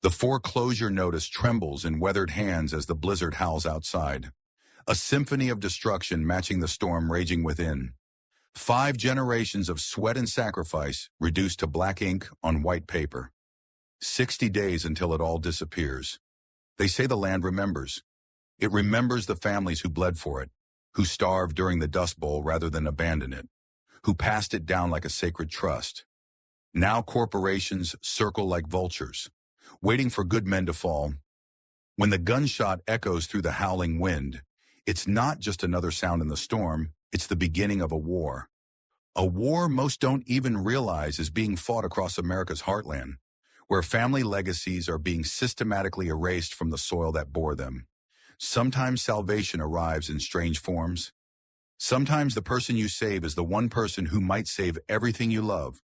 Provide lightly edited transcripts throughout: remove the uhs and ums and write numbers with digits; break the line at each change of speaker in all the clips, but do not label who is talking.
The foreclosure notice trembles in weathered hands as the blizzard howls outside. A symphony of destruction matching the storm raging within. 5 generations of sweat and sacrifice reduced to black ink on white paper. 60 days until it all disappears. They say the land remembers. It remembers the families who bled for it, who starved during the Dust Bowl rather than abandon it, who passed it down like a sacred trust. Now corporations circle like vultures, waiting for good men to fall. When the gunshot echoes through the howling wind, it's not just another sound in the storm, it's the beginning of a war. A war most don't even realize is being fought across America's heartland, where family legacies are being systematically erased from the soil that bore them. Sometimes salvation arrives in strange forms. Sometimes the person you save is the one person who might save everything you love.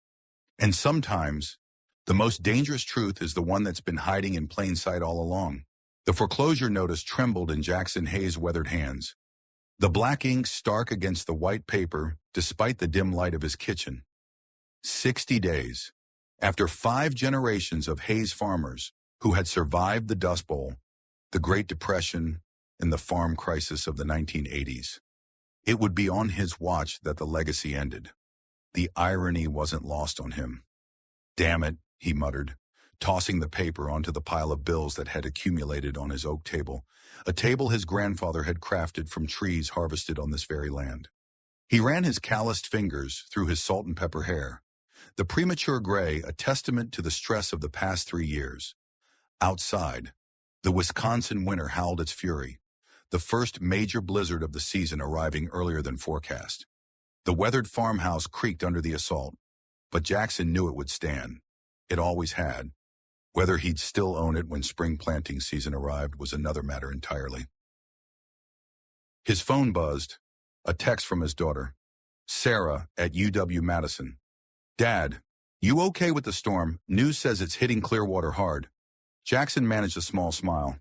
And sometimes, the most dangerous truth is the one that's been hiding in plain sight all along. The foreclosure notice trembled in Jackson Hayes' weathered hands. The black ink stark against the white paper, despite the dim light of his kitchen. 60 days. After 5 generations of Hayes farmers who had survived the Dust Bowl, the Great Depression, and the farm crisis of the 1980s. It would be on his watch that the legacy ended. The irony wasn't lost on him. "Damn it," he muttered, tossing the paper onto the pile of bills that had accumulated on his oak table, a table his grandfather had crafted from trees harvested on this very land. He ran his calloused fingers through his salt and pepper hair, the premature gray a testament to the stress of the past 3 years. Outside, the Wisconsin winter howled its fury, the first major blizzard of the season arriving earlier than forecast. The weathered farmhouse creaked under the assault, but Jackson knew it would stand. It always had. Whether he'd still own it when spring planting season arrived was another matter entirely. His phone buzzed, a text from his daughter, Sarah at UW-Madison. "Dad, you okay with the storm? News says it's hitting Clearwater hard." Jackson managed a small smile.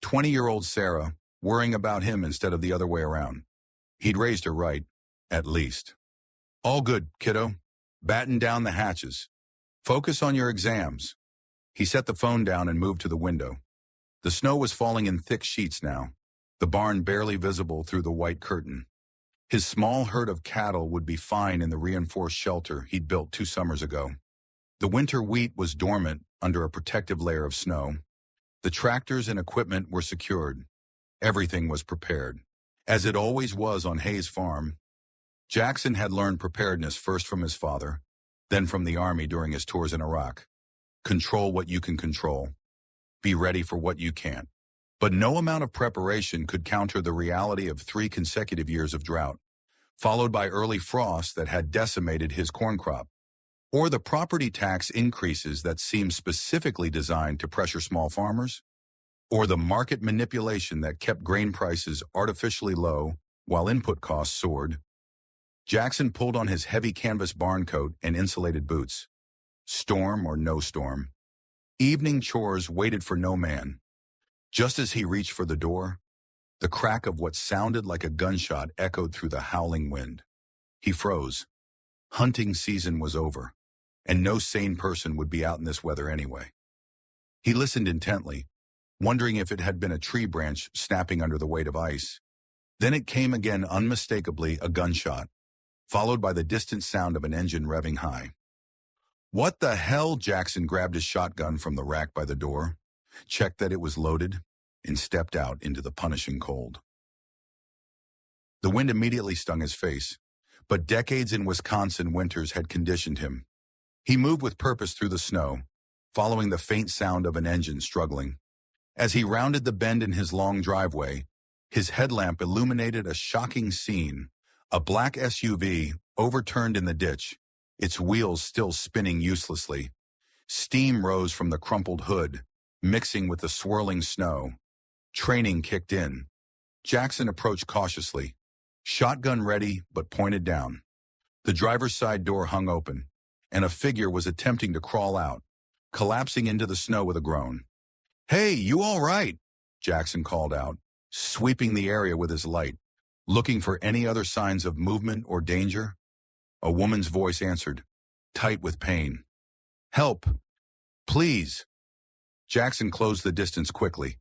20-year-old Sarah, worrying about him instead of the other way around. He'd raised her right, at least. "All good, kiddo. Batten down the hatches. Focus on your exams." He set the phone down and moved to the window. The snow was falling in thick sheets now, the barn barely visible through the white curtain. His small herd of cattle would be fine in the reinforced shelter he'd built 2 summers ago. The winter wheat was dormant under a protective layer of snow. The tractors and equipment were secured. Everything was prepared, as it always was on Hayes Farm. Jackson had learned preparedness first from his father, then from the Army during his tours in Iraq. Control what you can control. Be ready for what you can't. But no amount of preparation could counter the reality of 3 consecutive years of drought, followed by early frost that had decimated his corn crop, or the property tax increases that seemed specifically designed to pressure small farmers, or the market manipulation that kept grain prices artificially low while input costs soared. Jackson pulled on his heavy canvas barn coat and insulated boots. Storm or no storm, evening chores waited for no man. Just as he reached for the door, the crack of what sounded like a gunshot echoed through the howling wind. He froze. Hunting season was over, and no sane person would be out in this weather anyway. He listened intently, wondering if it had been a tree branch snapping under the weight of ice. Then it came again unmistakably, a gunshot, followed by the distant sound of an engine revving high. "What the hell?" Jackson grabbed his shotgun from the rack by the door, checked that it was loaded, and stepped out into the punishing cold. The wind immediately stung his face, but decades in Wisconsin winters had conditioned him. He moved with purpose through the snow, following the faint sound of an engine struggling. As he rounded the bend in his long driveway, his headlamp illuminated a shocking scene. A black SUV overturned in the ditch, its wheels still spinning uselessly. Steam rose from the crumpled hood, mixing with the swirling snow. Training kicked in. Jackson approached cautiously, shotgun ready but pointed down. The driver's side door hung open, and a figure was attempting to crawl out, collapsing into the snow with a groan. "Hey, you all right?" Jackson called out, sweeping the area with his light, looking for any other signs of movement or danger. A woman's voice answered, tight with pain. "Help! Please!" Jackson closed the distance quickly.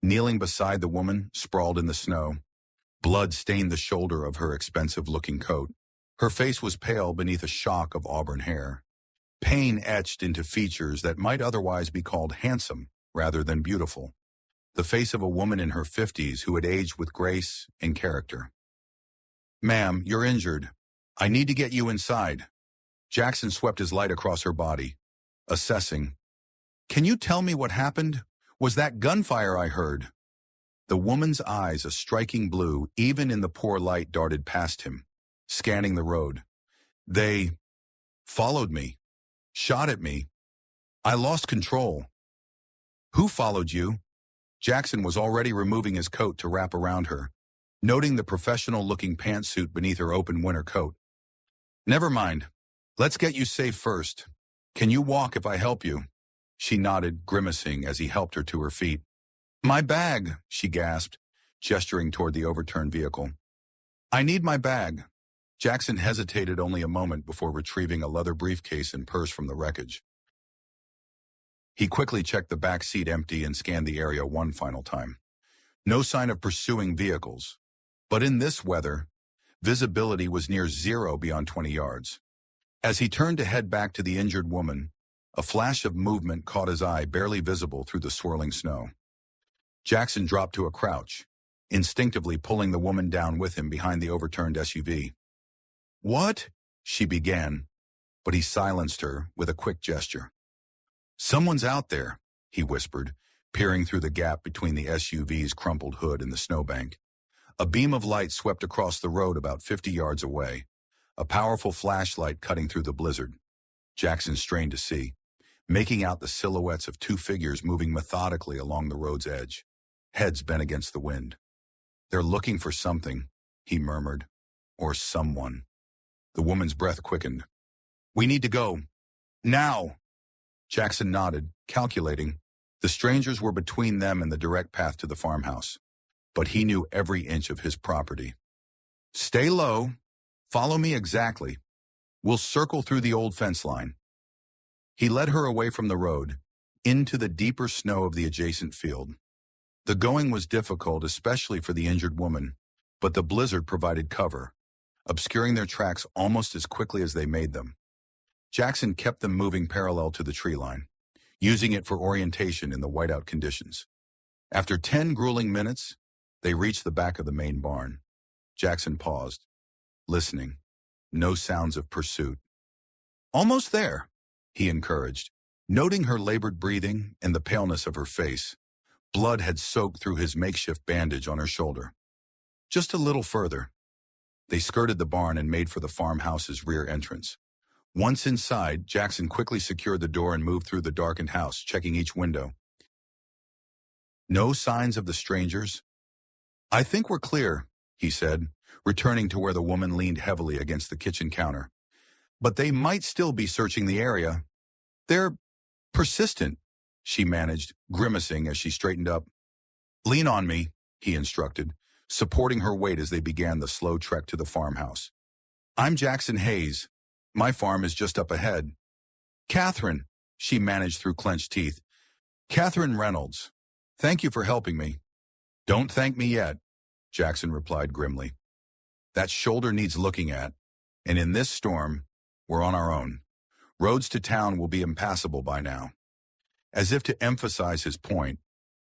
Kneeling beside the woman, sprawled in the snow. Blood stained the shoulder of her expensive-looking coat. Her face was pale beneath a shock of auburn hair. Pain etched into features that might otherwise be called handsome rather than beautiful. The face of a woman in her 50s who had aged with grace and character. "Ma'am, you're injured. I need to get you inside." Jackson swept his light across her body, assessing. "Can you tell me what happened? Was that gunfire I heard?" The woman's eyes, a striking blue, even in the poor light, darted past him, scanning the road. "They followed me, shot at me. I lost control." "Who followed you?" Jackson was already removing his coat to wrap around her, noting the professional-looking pantsuit beneath her open winter coat. "Never mind. Let's get you safe first. Can you walk if I help you?" She nodded, grimacing as he helped her to her feet. "My bag," she gasped, gesturing toward the overturned vehicle. "I need my bag." Jackson hesitated only a moment before retrieving a leather briefcase and purse from the wreckage. He quickly checked the back seat empty and scanned the area one final time. No sign of pursuing vehicles. But in this weather, visibility was near zero beyond 20 yards. As he turned to head back to the injured woman, a flash of movement caught his eye, barely visible through the swirling snow. Jackson dropped to a crouch, instinctively pulling the woman down with him behind the overturned SUV. "What?" she began, but he silenced her with a quick gesture. "Someone's out there," he whispered, peering through the gap between the SUV's crumpled hood and the snowbank. A beam of light swept across the road about 50 yards away, a powerful flashlight cutting through the blizzard. Jackson strained to see, making out the silhouettes of two figures moving methodically along the road's edge, heads bent against the wind. "They're looking for something," he murmured, "or someone." The woman's breath quickened. "We need to go. Now!" Jackson nodded, calculating. The strangers were between them and the direct path to the farmhouse, but he knew every inch of his property. "Stay low. Follow me exactly. We'll circle through the old fence line." He led her away from the road, into the deeper snow of the adjacent field. The going was difficult, especially for the injured woman, but the blizzard provided cover, obscuring their tracks almost as quickly as they made them. Jackson kept them moving parallel to the tree line, using it for orientation in the whiteout conditions. After 10 grueling minutes, they reached the back of the main barn. Jackson paused, listening. No sounds of pursuit. "Almost there," he encouraged, noting her labored breathing and the paleness of her face. Blood had soaked through his makeshift bandage on her shoulder. "Just a little further." They skirted the barn and made for the farmhouse's rear entrance. Once inside, Jackson quickly secured the door and moved through the darkened house, checking each window. No signs of the strangers. "I think we're clear," he said, returning to where the woman leaned heavily against the kitchen counter. "But they might still be searching the area. They're persistent," she managed, grimacing as she straightened up. "Lean on me," he instructed, supporting her weight as they began the slow trek to the farmhouse. "I'm Jackson Hayes. My farm is just up ahead." "Catherine," she managed through clenched teeth. "Catherine Reynolds. Thank you for helping me." "Don't thank me yet," Jackson replied grimly. "That shoulder needs looking at, and in this storm, we're on our own. Roads to town will be impassable by now." As if to emphasize his point,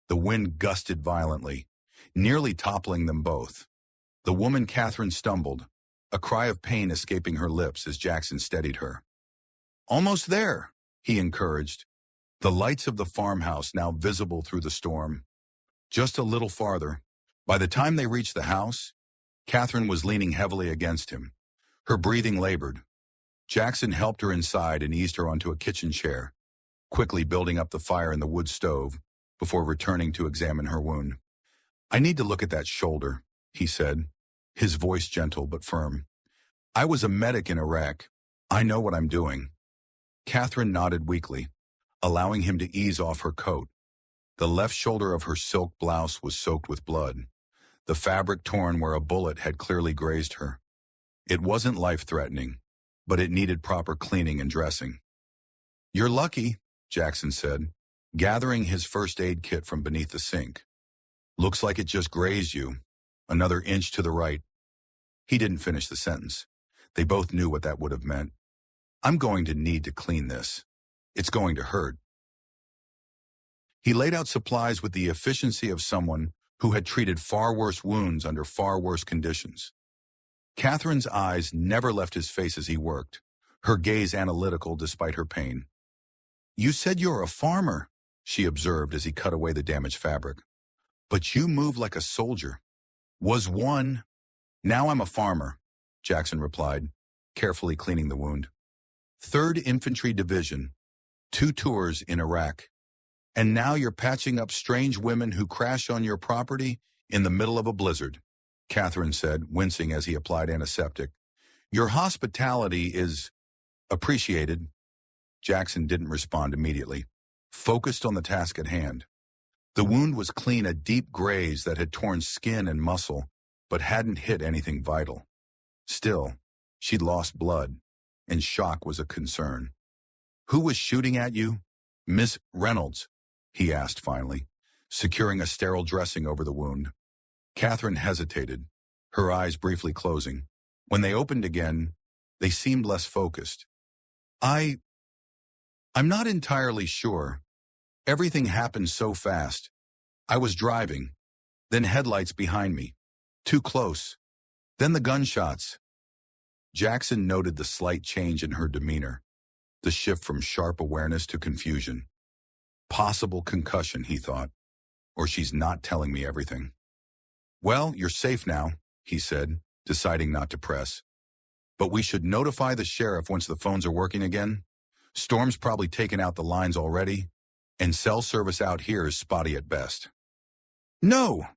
the wind gusted violently, nearly toppling them both. The woman Catherine stumbled, a cry of pain escaping her lips as Jackson steadied her. "Almost there," he encouraged, the lights of the farmhouse now visible through the storm. Just a little farther. By the time they reached the house, Catherine was leaning heavily against him, her breathing labored. Jackson helped her inside and eased her onto a kitchen chair, quickly building up the fire in the wood stove before returning to examine her wound. "I need to look at that shoulder," he said, his voice gentle but firm. "I was a medic in Iraq. I know what I'm doing." Catherine nodded weakly, allowing him to ease off her coat. The left shoulder of her silk blouse was soaked with blood, the fabric torn where a bullet had clearly grazed her. It wasn't life-threatening, but it needed proper cleaning and dressing. "You're lucky," Jackson said, gathering his first aid kit from beneath the sink. Looks like it just grazed you. Another inch to the right. He didn't finish the sentence. They both knew what that would have meant. I'm going to need to clean this. It's going to hurt. He laid out supplies with the efficiency of someone who had treated far worse wounds under far worse conditions. Catherine's eyes never left his face as he worked, her gaze analytical despite her pain. You said you're a farmer, she observed as he cut away the damaged fabric. But you move like a soldier. Was one. Now I'm a farmer, Jackson replied, carefully cleaning the wound. 3rd Infantry Division, 2 tours in Iraq. And now you're patching up strange women who crash on your property in the middle of a blizzard, Catherine said, wincing as he applied antiseptic. Your hospitality is appreciated. Jackson didn't respond immediately, focused on the task at hand. The wound was clean, a deep graze that had torn skin and muscle, but hadn't hit anything vital. Still, she'd lost blood, and shock was a concern. Who was shooting at you? Miss Reynolds, he asked finally, securing a sterile dressing over the wound. Catherine hesitated, her eyes briefly closing. When they opened again, they seemed less focused. I'm not entirely sure. Everything happened so fast. I was driving, then headlights behind me. Too close. Then the gunshots. Jackson noted the slight change in her demeanor, the shift from sharp awareness to confusion. Possible concussion, he thought, or she's not telling me everything. Well, you're safe now, he said, deciding not to press. But we should notify the sheriff once the phones are working again. Storm's probably taken out the lines already, and cell service out here is spotty at best. No!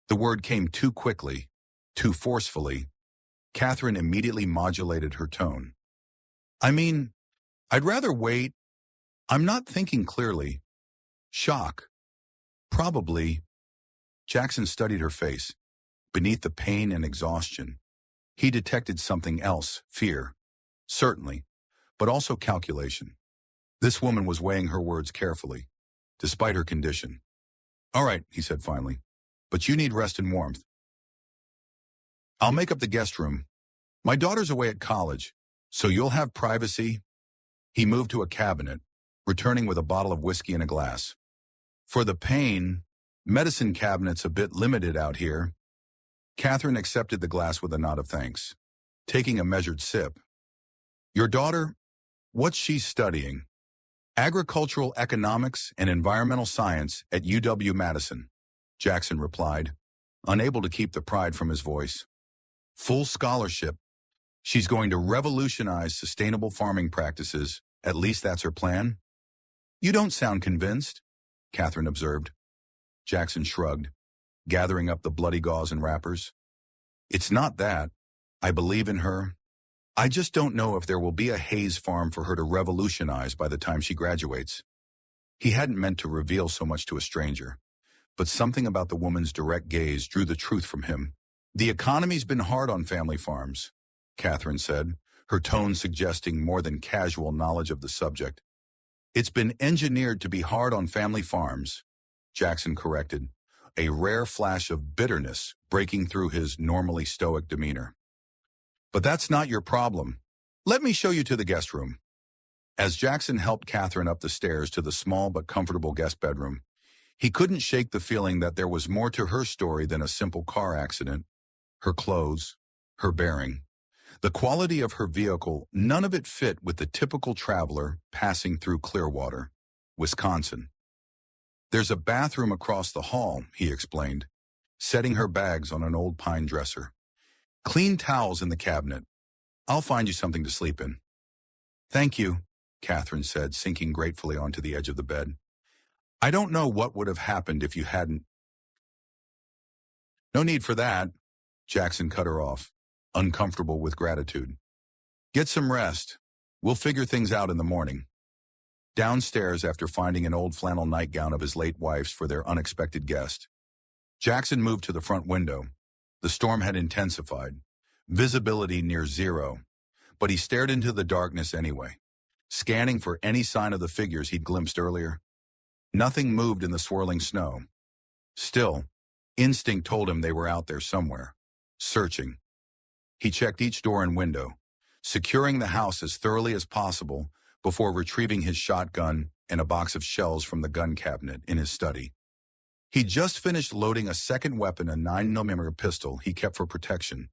The word came too quickly, too forcefully. Catherine immediately modulated her tone. I mean, I'd rather wait. I'm not thinking clearly. Shock. Probably. Jackson studied her face. Beneath the pain and exhaustion, he detected something else, fear. Certainly, but also calculation. This woman was weighing her words carefully, despite her condition. All right, he said finally, but you need rest and warmth. I'll make up the guest room. My daughter's away at college, so you'll have privacy. He moved to a cabinet, returning with a bottle of whiskey and a glass. For the pain, medicine cabinet's a bit limited out here. Catherine accepted the glass with a nod of thanks, taking a measured sip. Your daughter, what's she studying? Agricultural economics and environmental science at UW-Madison, Jackson replied, unable to keep the pride from his voice. Full scholarship. She's going to revolutionize sustainable farming practices. At least that's her plan. You don't sound convinced, Catherine observed. Jackson shrugged, gathering up the bloody gauze and wrappers. It's not that. I believe in her. I just don't know if there will be a Hayes farm for her to revolutionize by the time she graduates. He hadn't meant to reveal so much to a stranger, but something about the woman's direct gaze drew the truth from him. The economy's been hard on family farms, Catherine said, her tone suggesting more than casual knowledge of the subject. It's been engineered to be hard on family farms, Jackson corrected, a rare flash of bitterness breaking through his normally stoic demeanor. But that's not your problem. Let me show you to the guest room. As Jackson helped Catherine up the stairs to the small but comfortable guest bedroom, he couldn't shake the feeling that there was more to her story than a simple car accident. Her clothes, her bearing, the quality of her vehicle, none of it fit with the typical traveler passing through Clearwater, Wisconsin. There's a bathroom across the hall, he explained, setting her bags on an old pine dresser. Clean towels in the cabinet. I'll find you something to sleep in. Thank you, Catherine said, sinking gratefully onto the edge of the bed. I don't know what would have happened if you hadn't. No need for that, Jackson cut her off, uncomfortable with gratitude. Get some rest. We'll figure things out in the morning. Downstairs, after finding an old flannel nightgown of his late wife's for their unexpected guest, Jackson moved to the front window. The storm had intensified, visibility near zero, but he stared into the darkness anyway, scanning for any sign of the figures he'd glimpsed earlier. Nothing moved in the swirling snow. Still, instinct told him they were out there somewhere, searching. He checked each door and window, securing the house as thoroughly as possible before retrieving his shotgun and a box of shells from the gun cabinet in his study. He just finished loading a second weapon, a 9mm pistol he kept for protection,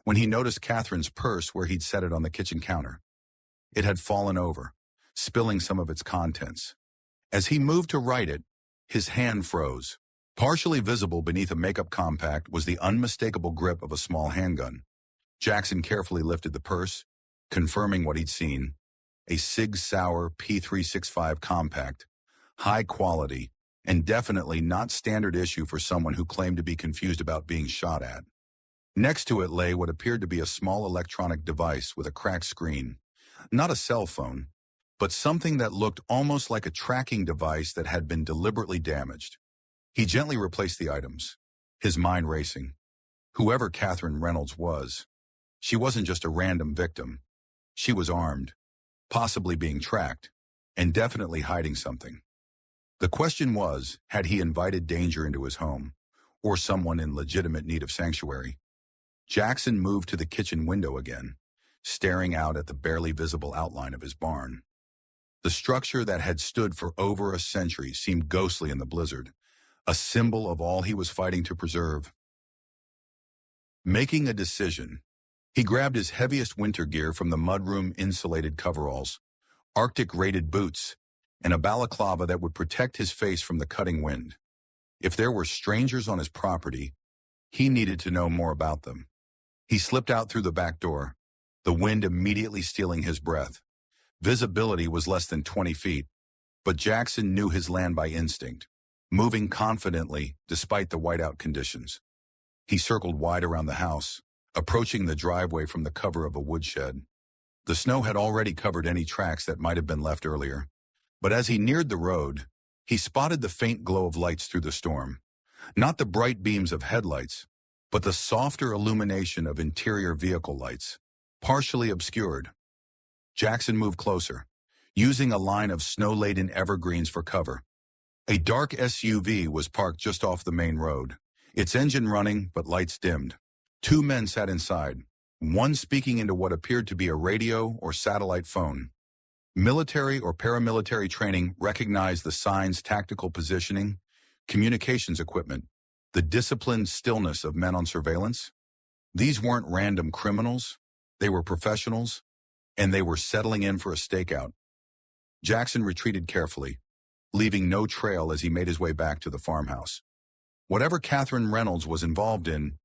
when he noticed Catherine's purse where he'd set it on the kitchen counter. It had fallen over, spilling some of its contents. As he moved to right it, his hand froze. Partially visible beneath a makeup compact was the unmistakable grip of a small handgun. Jackson carefully lifted the purse, confirming what he'd seen. A Sig Sauer P365 compact, high quality, and definitely not standard issue for someone who claimed to be confused about being shot at. Next to it lay what appeared to be a small electronic device with a cracked screen. Not a cell phone, but something that looked almost like a tracking device that had been deliberately damaged. He gently replaced the items, his mind racing. Whoever Catherine Reynolds was, she wasn't just a random victim. She was armed, possibly being tracked, and definitely hiding something. The question was, had he invited danger into his home, or someone in legitimate need of sanctuary? Jackson moved to the kitchen window again, staring out at the barely visible outline of his barn. The structure that had stood for over a century seemed ghostly in the blizzard, a symbol of all he was fighting to preserve. Making a decision, he grabbed his heaviest winter gear from the mudroom insulated coveralls, Arctic-rated boots, and a balaclava that would protect his face from the cutting wind. If there were strangers on his property, he needed to know more about them. He slipped out through the back door, the wind immediately stealing his breath. Visibility was less than 20 feet, but Jackson knew his land by instinct, moving confidently despite the whiteout conditions. He circled wide around the house, approaching the driveway from the cover of a woodshed. The snow had already covered any tracks that might have been left earlier, but as he neared the road, he spotted the faint glow of lights through the storm. Not the bright beams of headlights, but the softer illumination of interior vehicle lights, partially obscured. Jackson moved closer, using a line of snow-laden evergreens for cover. A dark SUV was parked just off the main road, its engine running but lights dimmed. Two men sat inside, one speaking into what appeared to be a radio or satellite phone. Military or paramilitary training recognized the sign's tactical positioning, communications equipment, the disciplined stillness of men on surveillance. These weren't random criminals, they were professionals, and they were settling in for a stakeout. Jackson retreated carefully, leaving no trail as he made his way back to the farmhouse. Whatever Catherine Reynolds was involved in,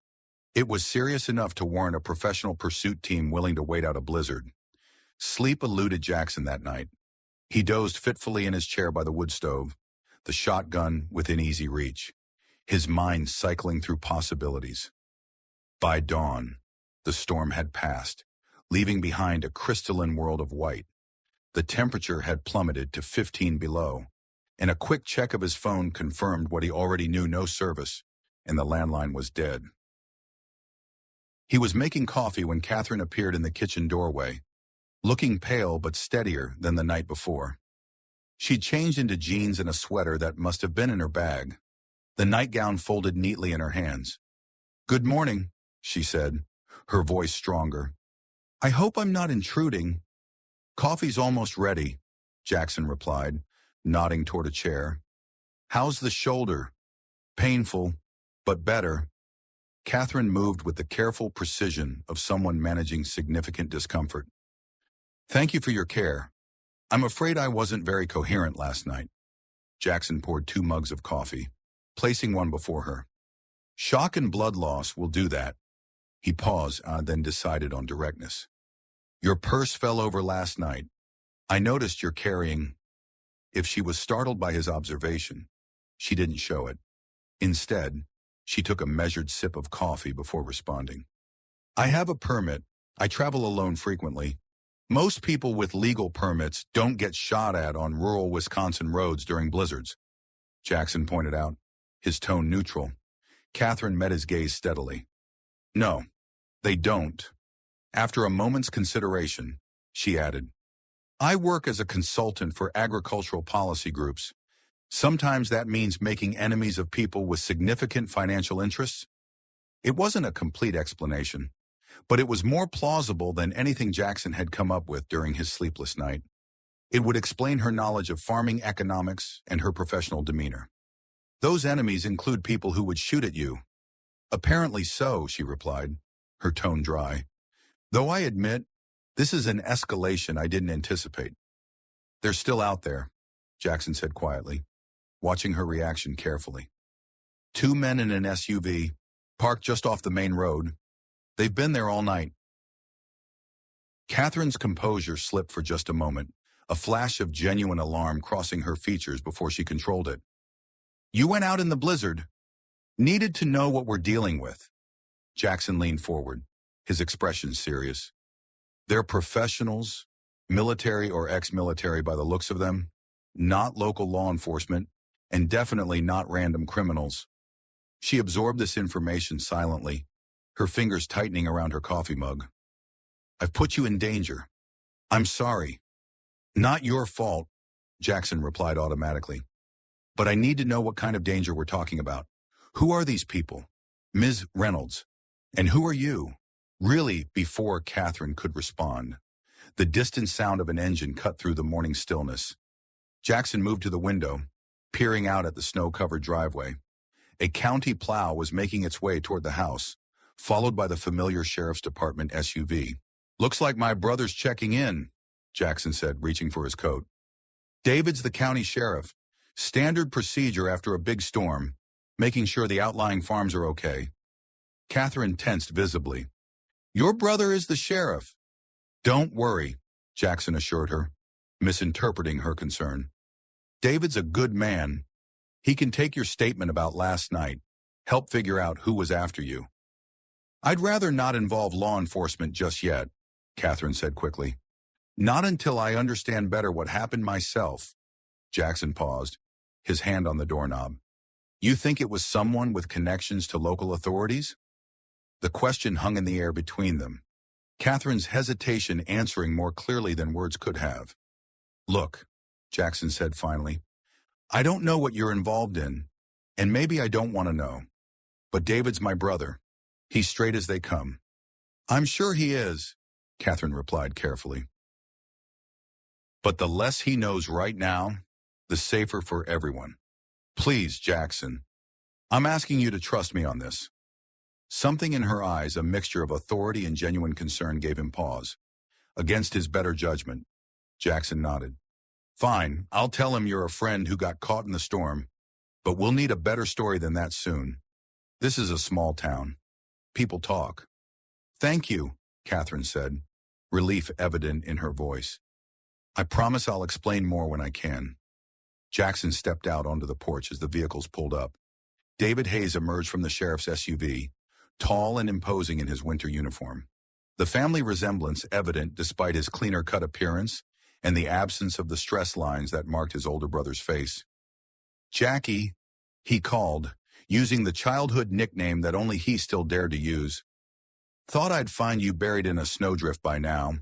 it was serious enough to warrant a professional pursuit team willing to wait out a blizzard. Sleep eluded Jackson that night. He dozed fitfully in his chair by the wood stove, the shotgun within easy reach, his mind cycling through possibilities. By dawn, the storm had passed, leaving behind a crystalline world of white. The temperature had plummeted to 15 below, and a quick check of his phone confirmed what he already knew: no service, and the landline was dead. He was making coffee when Catherine appeared in the kitchen doorway, looking pale but steadier than the night before. She'd changed into jeans and a sweater that must have been in her bag, the nightgown folded neatly in her hands. "Good morning," she said, her voice stronger. "I hope I'm not intruding." "Coffee's almost ready," Jackson replied, nodding toward a chair. "How's the shoulder?" "Painful, but better." Catherine moved with the careful precision of someone managing significant discomfort. "Thank you for your care. I'm afraid I wasn't very coherent last night." Jackson poured 2 mugs of coffee, placing one before her. "Shock and blood loss will do that." He paused, then decided on directness. "Your purse fell over last night. I noticed you're carrying—" If she was startled by his observation, she didn't show it. Instead, she took a measured sip of coffee before responding. "I have a permit. I travel alone frequently. Most people with legal permits don't get shot at on rural Wisconsin roads during blizzards," Jackson pointed out, his tone neutral. Catherine met his gaze steadily. "No, they don't." After a moment's consideration, she added, "I work as a consultant for agricultural policy groups. Sometimes that means making enemies of people with significant financial interests. It wasn't a complete explanation, but it was more plausible than anything Jackson had come up with during his sleepless night. It would explain her knowledge of farming economics and her professional demeanor. Those enemies include people who would shoot at you. Apparently so, she replied, her tone dry. Though I admit, this is an escalation I didn't anticipate. They're still out there, Jackson said quietly, watching her reaction carefully. 2 men in an SUV, parked just off the main road. They've been there all night. Catherine's composure slipped for just a moment, a flash of genuine alarm crossing her features before she controlled it. You went out in the blizzard. Needed to know what we're dealing with. Jackson leaned forward, his expression serious. They're professionals, military or ex-military by the looks of them, not local law enforcement, and definitely not random criminals. She absorbed this information silently, her fingers tightening around her coffee mug. I've put you in danger. I'm sorry. Not your fault, Jackson replied automatically. But I need to know what kind of danger we're talking about. Who are these people? Ms. Reynolds. And who are you? Really, before Catherine could respond, the distant sound of an engine cut through the morning stillness. Jackson moved to the window, peering out at the snow-covered driveway. A county plow was making its way toward the house, followed by the familiar sheriff's department SUV. Looks like my brother's checking in, Jackson said, reaching for his coat. David's the county sheriff. Standard procedure after a big storm, making sure the outlying farms are okay. Catherine tensed visibly. Your brother is the sheriff. Don't worry, Jackson assured her, misinterpreting her concern. David's a good man. He can take your statement about last night, help figure out who was after you. I'd rather not involve law enforcement just yet, Catherine said quickly. Not until I understand better what happened myself. Jackson paused, his hand on the doorknob. You think it was someone with connections to local authorities? The question hung in the air between them, Catherine's hesitation answering more clearly than words could have. Look, Jackson said finally, I don't know what you're involved in, and maybe I don't want to know. But David's my brother. He's straight as they come. I'm sure he is, Catherine replied carefully. But the less he knows right now, the safer for everyone. Please, Jackson. I'm asking you to trust me on this. Something in her eyes, a mixture of authority and genuine concern, gave him pause. Against his better judgment, Jackson nodded. Fine, I'll tell him you're a friend who got caught in the storm, but we'll need a better story than that soon. This is a small town. People talk. Thank you, Catherine said, relief evident in her voice. I promise I'll explain more when I can. Jackson stepped out onto the porch as the vehicles pulled up. David Hayes emerged from the sheriff's SUV, tall and imposing in his winter uniform. The family resemblance evident despite his cleaner-cut appearance and the absence of the stress lines that marked his older brother's face. Jackie, he called, using the childhood nickname that only he still dared to use. Thought I'd find you buried in a snowdrift by now.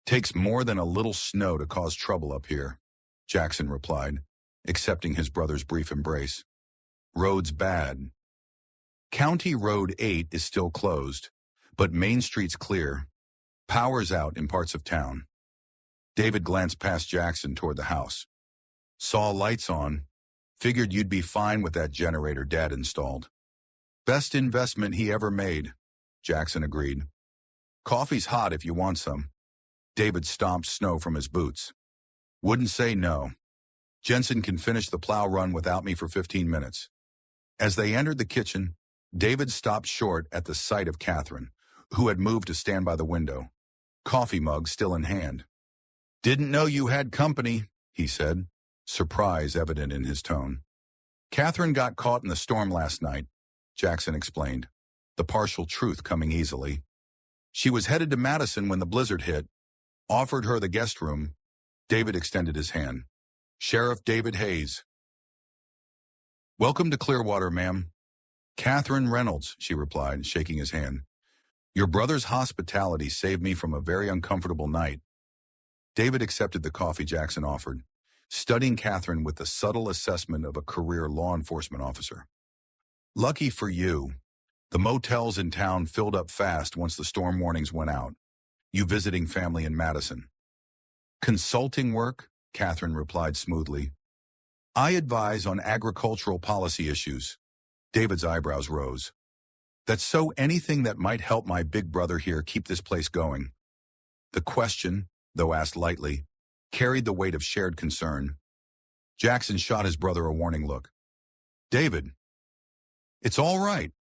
Takes more than a little snow to cause trouble up here, Jackson replied, accepting his brother's brief embrace. Road's bad. County Road 8 is still closed, but Main Street's clear. Power's out in parts of town. David glanced past Jackson toward the house. Saw lights on. Figured you'd be fine with that generator Dad installed. Best investment he ever made, Jackson agreed. Coffee's hot if you want some. David stomped snow from his boots. Wouldn't say no. Jensen can finish the plow run without me for 15 minutes. As they entered the kitchen, David stopped short at the sight of Catherine, who had moved to stand by the window, coffee mug still in hand. Didn't know you had company, he said, surprise evident in his tone. Catherine got caught in the storm last night, Jackson explained, the partial truth coming easily. She was headed to Madison when the blizzard hit, offered her the guest room. David extended his hand. Sheriff David Hayes. Welcome to Clearwater, ma'am. Catherine Reynolds, she replied, shaking his hand. Your brother's hospitality saved me from a very uncomfortable night. David accepted the coffee Jackson offered, studying Catherine with the subtle assessment of a career law enforcement officer. Lucky for you, the motels in town filled up fast once the storm warnings went out. You visiting family in Madison. Consulting work, Catherine replied smoothly. I advise on agricultural policy issues. David's eyebrows rose. That's so anything that might help my big brother here keep this place going. The question, though asked lightly, carried the weight of shared concern. Jackson shot his brother a warning look. David. It's all right,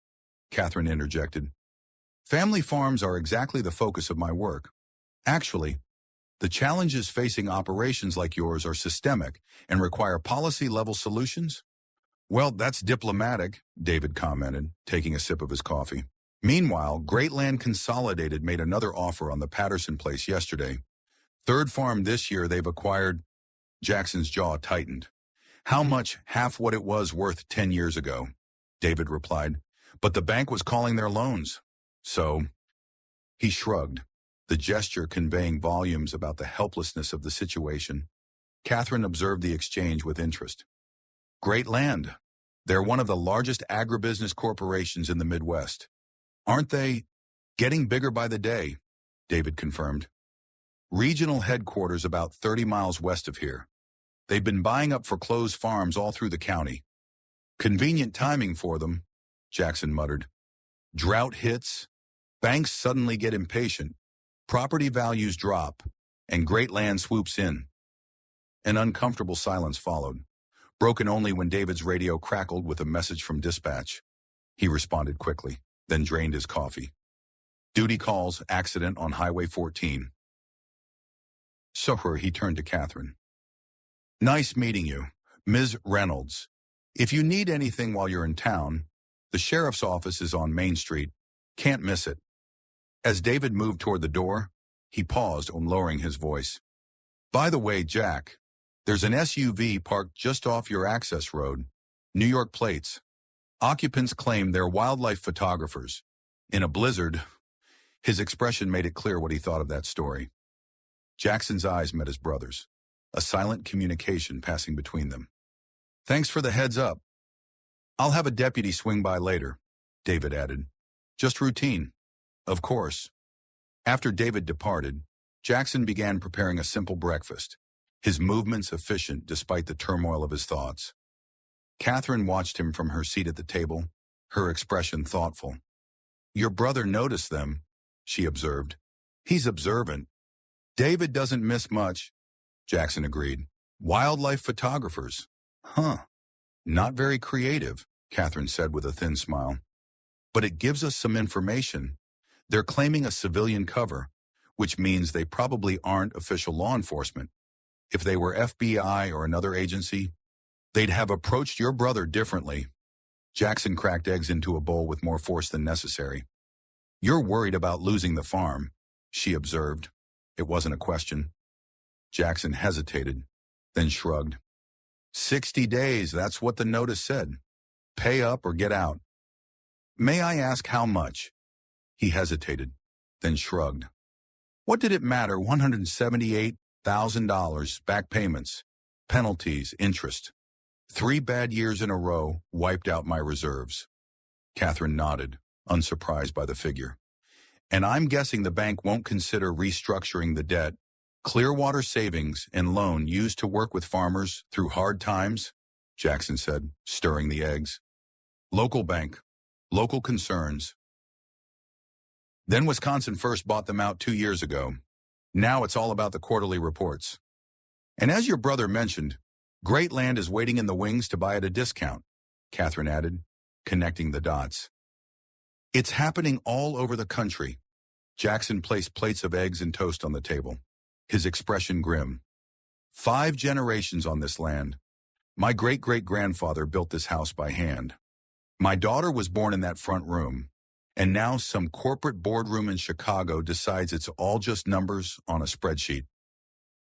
Catherine interjected. Family farms are exactly the focus of my work. Actually, the challenges facing operations like yours are systemic and require policy-level solutions. Well, that's diplomatic, David commented, taking a sip of his coffee. Meanwhile, Great Land Consolidated made another offer on the Patterson place yesterday. Third farm this year they've acquired. Jackson's jaw tightened. How much? Half what it was worth 10 years ago, David replied. But the bank was calling their loans. So, he shrugged, the gesture conveying volumes about the helplessness of the situation. Catherine observed the exchange with interest. Great Land. They're one of the largest agribusiness corporations in the Midwest. Aren't they? Getting bigger by the day, David confirmed. Regional headquarters about 30 miles west of here. They've been buying up foreclosed farms all through the county. Convenient timing for them, Jackson muttered. Drought hits, banks suddenly get impatient, property values drop, and Great Land swoops in. An uncomfortable silence followed, broken only when David's radio crackled with a message from dispatch. He responded quickly, then drained his coffee. Duty calls, accident on Highway 14. He turned to Catherine. Nice meeting you, Ms. Reynolds. If you need anything while you're in town, the sheriff's office is on Main Street. Can't miss it. As David moved toward the door, he paused, lowering his voice. By the way, Jack, there's an SUV parked just off your access road. New York plates. Occupants claim they're wildlife photographers. In a blizzard, his expression made it clear what he thought of that story. Jackson's eyes met his brother's, a silent communication passing between them. Thanks for the heads up. I'll have a deputy swing by later, David added. Just routine. Of course. After David departed, Jackson began preparing a simple breakfast, his movements efficient despite the turmoil of his thoughts. Catherine watched him from her seat at the table, her expression thoughtful. Your brother noticed them, she observed. He's observant. David doesn't miss much, Jackson agreed. Wildlife photographers. Huh. Not very creative, Catherine said with a thin smile. But it gives us some information. They're claiming a civilian cover, which means they probably aren't official law enforcement. If they were FBI or another agency, they'd have approached your brother differently. Jackson cracked eggs into a bowl with more force than necessary. You're worried about losing the farm, she observed. It wasn't a question. Jackson hesitated, then shrugged. 60 days, that's what the notice said. Pay up or get out. May I ask how much? He hesitated, then shrugged. What did it matter? $178,000, back payments, penalties, interest. 3 bad years in a row wiped out my reserves. Catherine nodded, unsurprised by the figure. And I'm guessing the bank won't consider restructuring the debt. Clearwater savings and loan used to work with farmers through hard times, Jackson said, stirring the eggs. Local bank, local concerns. Then Wisconsin First bought them out 2 years ago. Now it's all about the quarterly reports. And as your brother mentioned, Great Land is waiting in the wings to buy at a discount, Catherine added, connecting the dots. It's happening all over the country. Jackson placed plates of eggs and toast on the table, his expression grim. 5 generations on this land. My great-great-grandfather built this house by hand. My daughter was born in that front room, and now some corporate boardroom in Chicago decides it's all just numbers on a spreadsheet.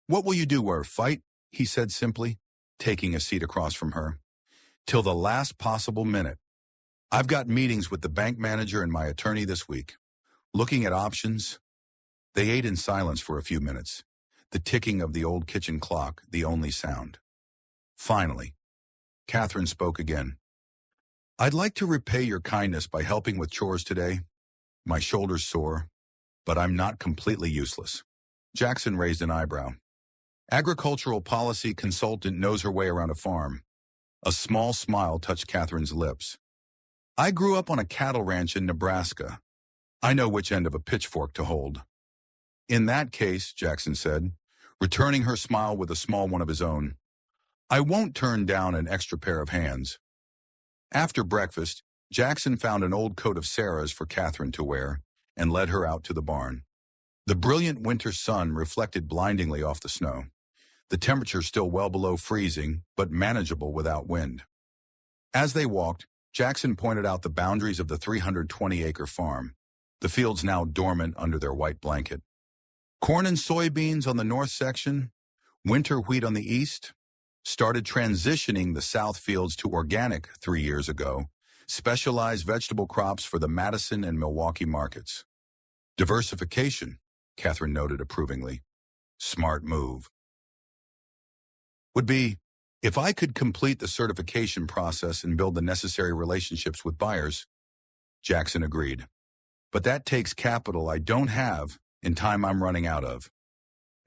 What will you do, fight? He said simply, taking a seat across from her. Till the last possible minute. I've got meetings with the bank manager and my attorney this week. Looking at options. They ate in silence for a few minutes, the ticking of the old kitchen clock the only sound. Finally, Catherine spoke again. I'd like to repay your kindness by helping with chores today. My shoulder's sore, but I'm not completely useless. Jackson raised an eyebrow. Agricultural policy consultant knows her way around a farm. A small smile touched Catherine's lips. I grew up on a cattle ranch in Nebraska. I know which end of a pitchfork to hold. In that case, Jackson said, returning her smile with a small one of his own, I won't turn down an extra pair of hands. After breakfast, Jackson found an old coat of Sarah's for Catherine to wear and led her out to the barn. The brilliant winter sun reflected blindingly off the snow. The temperature still well below freezing, but manageable without wind. As they walked, Jackson pointed out the boundaries of the 320-acre farm, the fields now dormant under their white blanket. Corn and soybeans on the north section, winter wheat on the east, started transitioning the south fields to organic 3 years ago, specialized vegetable crops for the Madison and Milwaukee markets. Diversification, Catherine noted approvingly. Smart move. Would be, if I could complete the certification process and build the necessary relationships with buyers, Jackson agreed. But that takes capital I don't have and time I'm running out of.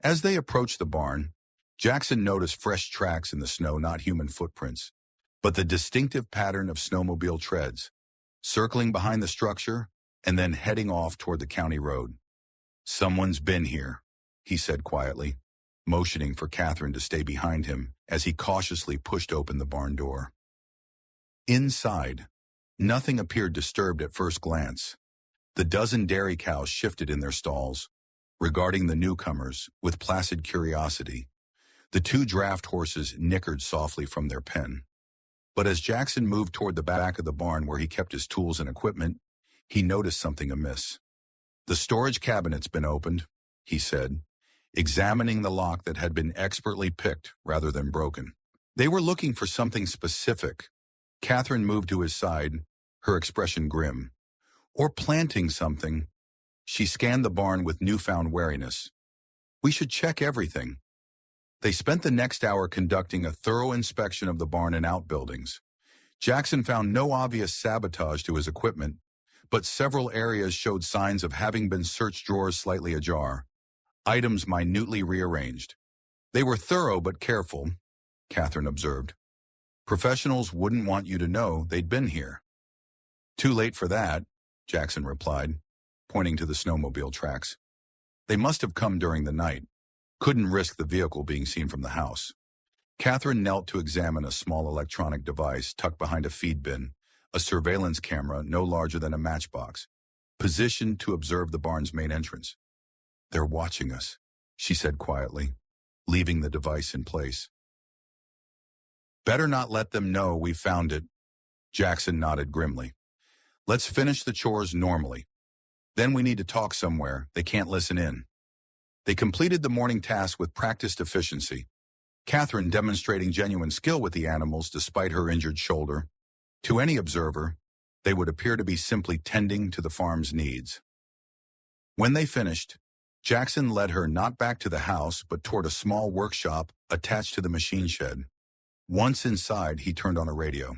As they approached the barn, Jackson noticed fresh tracks in the snow, not human footprints, but the distinctive pattern of snowmobile treads, circling behind the structure and then heading off toward the county road. Someone's been here, he said quietly, motioning for Catherine to stay behind him as he cautiously pushed open the barn door. Inside, nothing appeared disturbed at first glance. The dozen dairy cows shifted in their stalls, regarding the newcomers with placid curiosity. The 2 draft horses nickered softly from their pen. But as Jackson moved toward the back of the barn where he kept his tools and equipment, he noticed something amiss. The storage cabinet's been opened, he said, examining the lock that had been expertly picked rather than broken. They were looking for something specific. Catherine moved to his side, her expression grim. Or planting something. She scanned the barn with newfound wariness. We should check everything. They spent the next hour conducting a thorough inspection of the barn and outbuildings. Jackson found no obvious sabotage to his equipment, but several areas showed signs of having been search drawers slightly ajar, items minutely rearranged. They were thorough but careful, Catherine observed. Professionals wouldn't want you to know they'd been here. Too late for that, Jackson replied, pointing to the snowmobile tracks. They must have come during the night. Couldn't risk the vehicle being seen from the house. Catherine knelt to examine a small electronic device tucked behind a feed bin, a surveillance camera no larger than a matchbox, positioned to observe the barn's main entrance. They're watching us, she said quietly, leaving the device in place. Better not let them know we found it, Jackson nodded grimly. Let's finish the chores normally. Then we need to talk somewhere. They can't listen in. They completed the morning task with practiced efficiency, Catherine demonstrating genuine skill with the animals despite her injured shoulder. To any observer, they would appear to be simply tending to the farm's needs. When they finished, Jackson led her not back to the house but toward a small workshop attached to the machine shed. Once inside, he turned on a radio,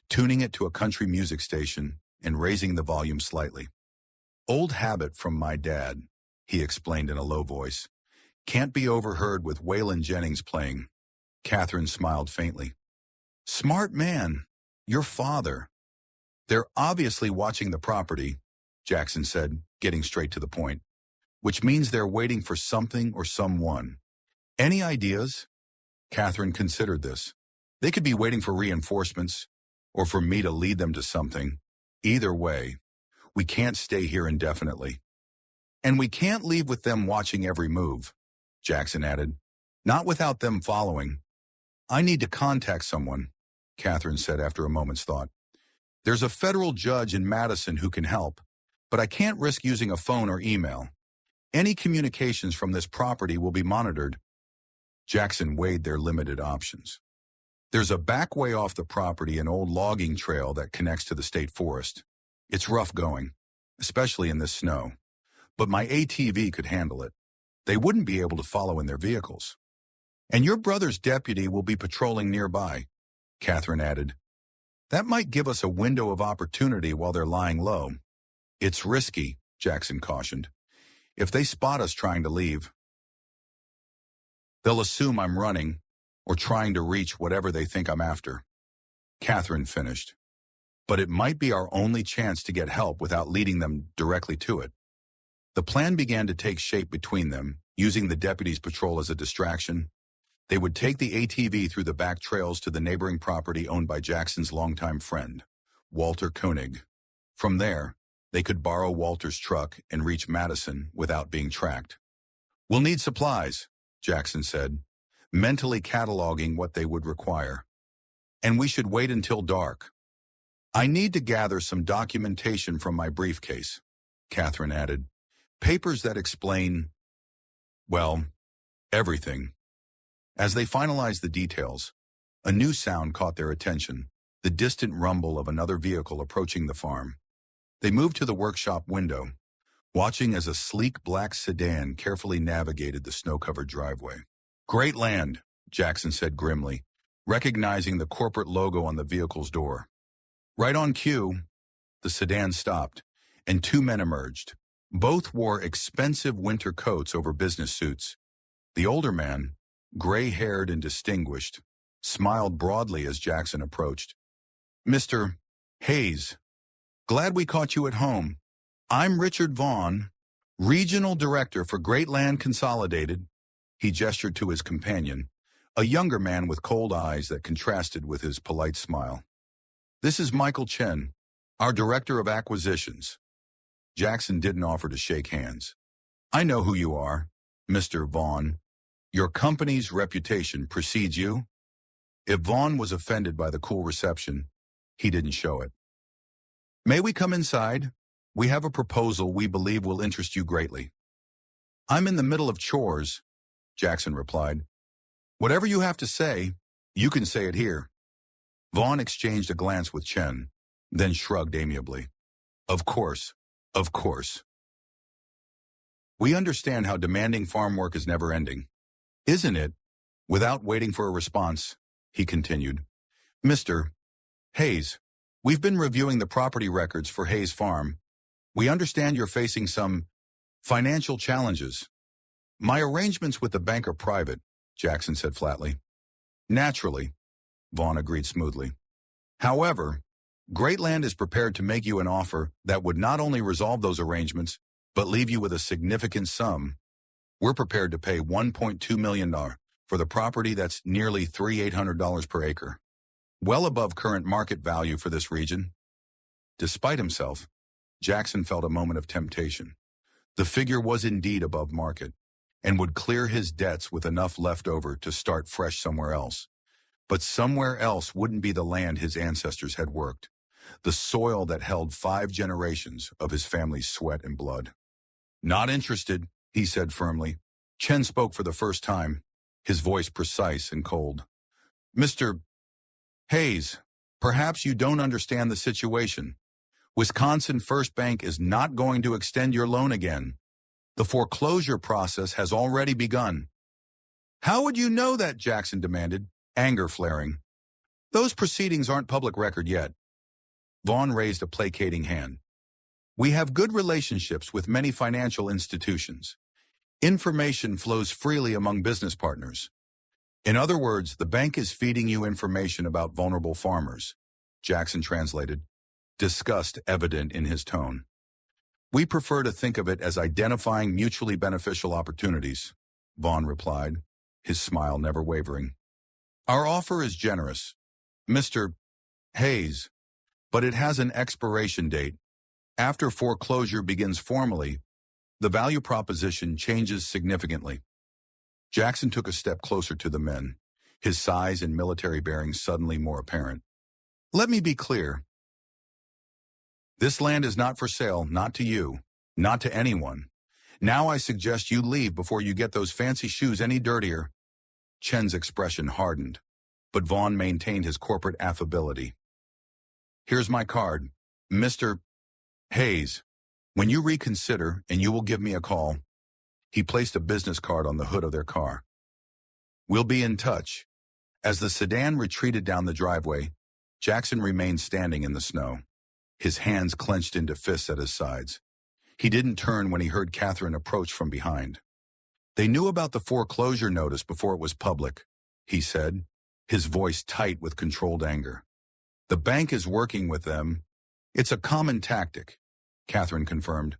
tuning it to a country music station and raising the volume slightly. Old habit from my dad, he explained in a low voice. Can't be overheard with Waylon Jennings playing. Catherine smiled faintly. Smart man, your father. They're obviously watching the property, Jackson said, getting straight to the point, which means they're waiting for something or someone. Any ideas? Catherine considered this. They could be waiting for reinforcements or for me to lead them to something. Either way, we can't stay here indefinitely. And we can't leave with them watching every move, Jackson added. Not without them following. I need to contact someone, Catherine said after a moment's thought. There's a federal judge in Madison who can help, but I can't risk using a phone or email. Any communications from this property will be monitored. Jackson weighed their limited options. There's a back way off the property, an old logging trail that connects to the state forest. It's rough going, especially in this snow, but my ATV could handle it. They wouldn't be able to follow in their vehicles. And your brother's deputy will be patrolling nearby, Catherine added. That might give us a window of opportunity while they're lying low. It's risky, Jackson cautioned. If they spot us trying to leave, they'll assume I'm running or trying to reach whatever they think I'm after. Catherine finished. But it might be our only chance to get help without leading them directly to it. The plan began to take shape between them, using the deputy's patrol as a distraction. They would take the ATV through the back trails to the neighboring property owned by Jackson's longtime friend, Walter Koenig. From there, they could borrow Walter's truck and reach Madison without being tracked. We'll need supplies, Jackson said, mentally cataloging what they would require. And we should wait until dark. I need to gather some documentation from my briefcase, Catherine added. Papers that explain, well, everything. As they finalized the details, a new sound caught their attention, the distant rumble of another vehicle approaching the farm. They moved to the workshop window, watching as a sleek black sedan carefully navigated the snow-covered driveway. Great land, Jackson said grimly, recognizing the corporate logo on the vehicle's door. Right on cue, the sedan stopped, and two men emerged. Both wore expensive winter coats over business suits. The older man, gray-haired and distinguished, smiled broadly as Jackson approached. Mr. Hayes, glad we caught you at home. I'm Richard Vaughn, Regional Director for Great Land Consolidated. He gestured to his companion, a younger man with cold eyes that contrasted with his polite smile. This is Michael Chen, our Director of Acquisitions. Jackson didn't offer to shake hands. I know who you are, Mr. Vaughn. Your company's reputation precedes you. If Vaughn was offended by the cool reception, he didn't show it. May we come inside? We have a proposal we believe will interest you greatly. I'm in the middle of chores, Jackson replied. Whatever you have to say, you can say it here. Vaughn exchanged a glance with Chen, then shrugged amiably. Of course, of course. We understand how demanding farm work is never-ending. Isn't it? Without waiting for a response, he continued. Mr. Hayes, we've been reviewing the property records for Hayes Farm. We understand you're facing some financial challenges. My arrangements with the bank are private, Jackson said flatly. Naturally, Vaughn agreed smoothly. However, Great Land is prepared to make you an offer that would not only resolve those arrangements, but leave you with a significant sum. We're prepared to pay $1.2 million for the property that's nearly $3,800 per acre, well above current market value for this region. Despite himself, Jackson felt a moment of temptation. The figure was indeed above market, and would clear his debts with enough left over to start fresh somewhere else. But somewhere else wouldn't be the land his ancestors had worked, the soil that held 5 generations of his family's sweat and blood. Not interested, he said firmly. Chen spoke for the first time, his voice precise and cold. Mr. Hayes, perhaps you don't understand the situation. Wisconsin First Bank is not going to extend your loan again. The foreclosure process has already begun. How would you know that? Jackson demanded, anger flaring. Those proceedings aren't public record yet. Vaughn raised a placating hand. We have good relationships with many financial institutions. Information flows freely among business partners. In other words, the bank is feeding you information about vulnerable farmers, Jackson translated, disgust evident in his tone. We prefer to think of it as identifying mutually beneficial opportunities, Vaughn replied, his smile never wavering. Our offer is generous, Mr. Hayes, but it has an expiration date. After foreclosure begins formally, the value proposition changes significantly. Jackson took a step closer to the men, his size and military bearing suddenly more apparent. Let me be clear. This land is not for sale, not to you, not to anyone. Now I suggest you leave before you get those fancy shoes any dirtier. Chen's expression hardened, but Vaughn maintained his corporate affability. Here's my card, Mr. Hayes. When you reconsider, and you will give me a call. He placed a business card on the hood of their car. We'll be in touch. As the sedan retreated down the driveway, Jackson remained standing in the snow, his hands clenched into fists at his sides. He didn't turn when he heard Catherine approach from behind. They knew about the foreclosure notice before it was public, he said, his voice tight with controlled anger. The bank is working with them. It's a common tactic, Catherine confirmed.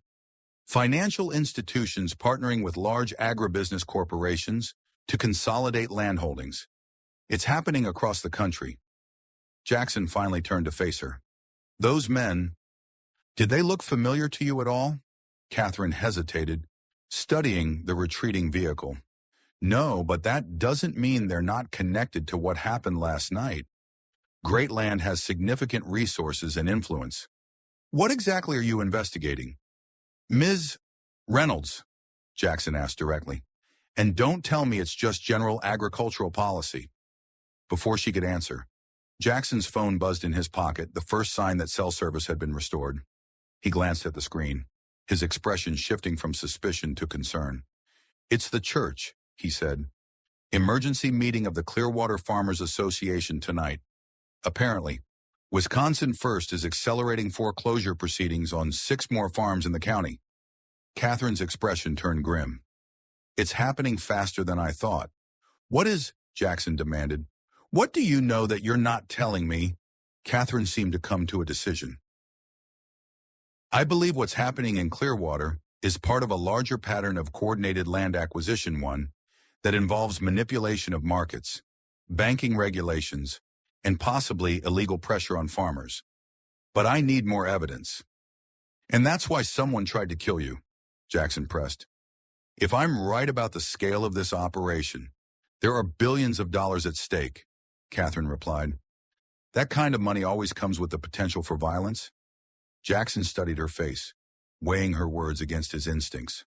Financial institutions partnering with large agribusiness corporations to consolidate land holdings. It's happening across the country. Jackson finally turned to face her. Those men, did they look familiar to you at all? Catherine hesitated, studying the retreating vehicle. No, but that doesn't mean they're not connected to what happened last night. Great Land has significant resources and influence. What exactly are you investigating? Ms. Reynolds, Jackson asked directly. And don't tell me it's just general agricultural policy. Before she could answer, Jackson's phone buzzed in his pocket, the first sign that cell service had been restored. He glanced at the screen, his expression shifting from suspicion to concern. It's the church, he said. Emergency meeting of the Clearwater Farmers Association tonight. Apparently, Wisconsin First is accelerating foreclosure proceedings on 6 more farms in the county. Catherine's expression turned grim. It's happening faster than I thought. What is, Jackson demanded. What do you know that you're not telling me? Catherine seemed to come to a decision. I believe what's happening in Clearwater is part of a larger pattern of coordinated land acquisition, one that involves manipulation of markets, banking regulations, and possibly illegal pressure on farmers. But I need more evidence. And that's why someone tried to kill you, Jackson pressed. If I'm right about the scale of this operation, there are billions of dollars at stake, Catherine replied. That kind of money always comes with the potential for violence. Jackson studied her face, weighing her words against his instincts.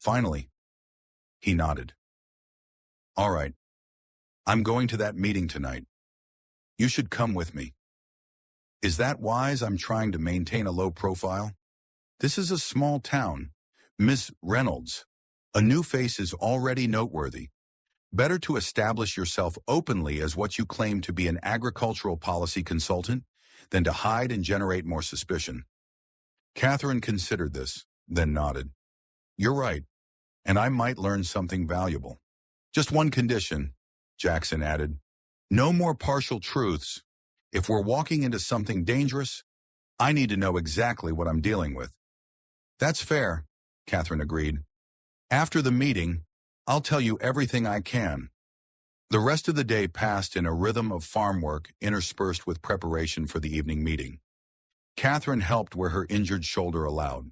Finally, he nodded. All right, I'm going to that meeting tonight. You should come with me. Is that wise? I'm trying to maintain a low profile. This is a small town. Miss Reynolds, a new face is already noteworthy. Better to establish yourself openly as what you claim to be an agricultural policy consultant than to hide and generate more suspicion. Catherine considered this, then nodded. You're right, and I might learn something valuable. Just one condition, Jackson added. No more partial truths. If we're walking into something dangerous, I need to know exactly what I'm dealing with. That's fair, Catherine agreed. After the meeting, I'll tell you everything I can. The rest of the day passed in a rhythm of farm work interspersed with preparation for the evening meeting. Catherine helped where her injured shoulder allowed,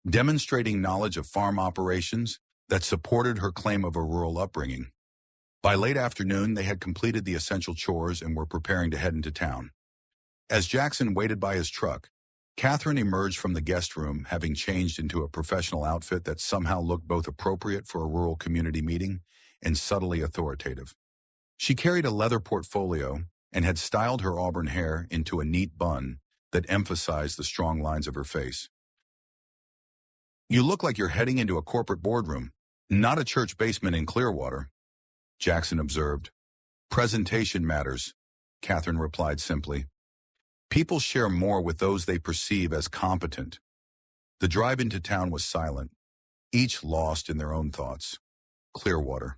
demonstrating knowledge of farm operations that supported her claim of a rural upbringing. By late afternoon, they had completed the essential chores and were preparing to head into town. As Jackson waited by his truck, Catherine emerged from the guest room, having changed into a professional outfit that somehow looked both appropriate for a rural community meeting and subtly authoritative. She carried a leather portfolio and had styled her auburn hair into a neat bun that emphasized the strong lines of her face. You look like you're heading into a corporate boardroom, not a church basement in Clearwater, Jackson observed. Presentation matters, Catherine replied simply. People share more with those they perceive as competent. The drive into town was silent, each lost in their own thoughts. Clearwater.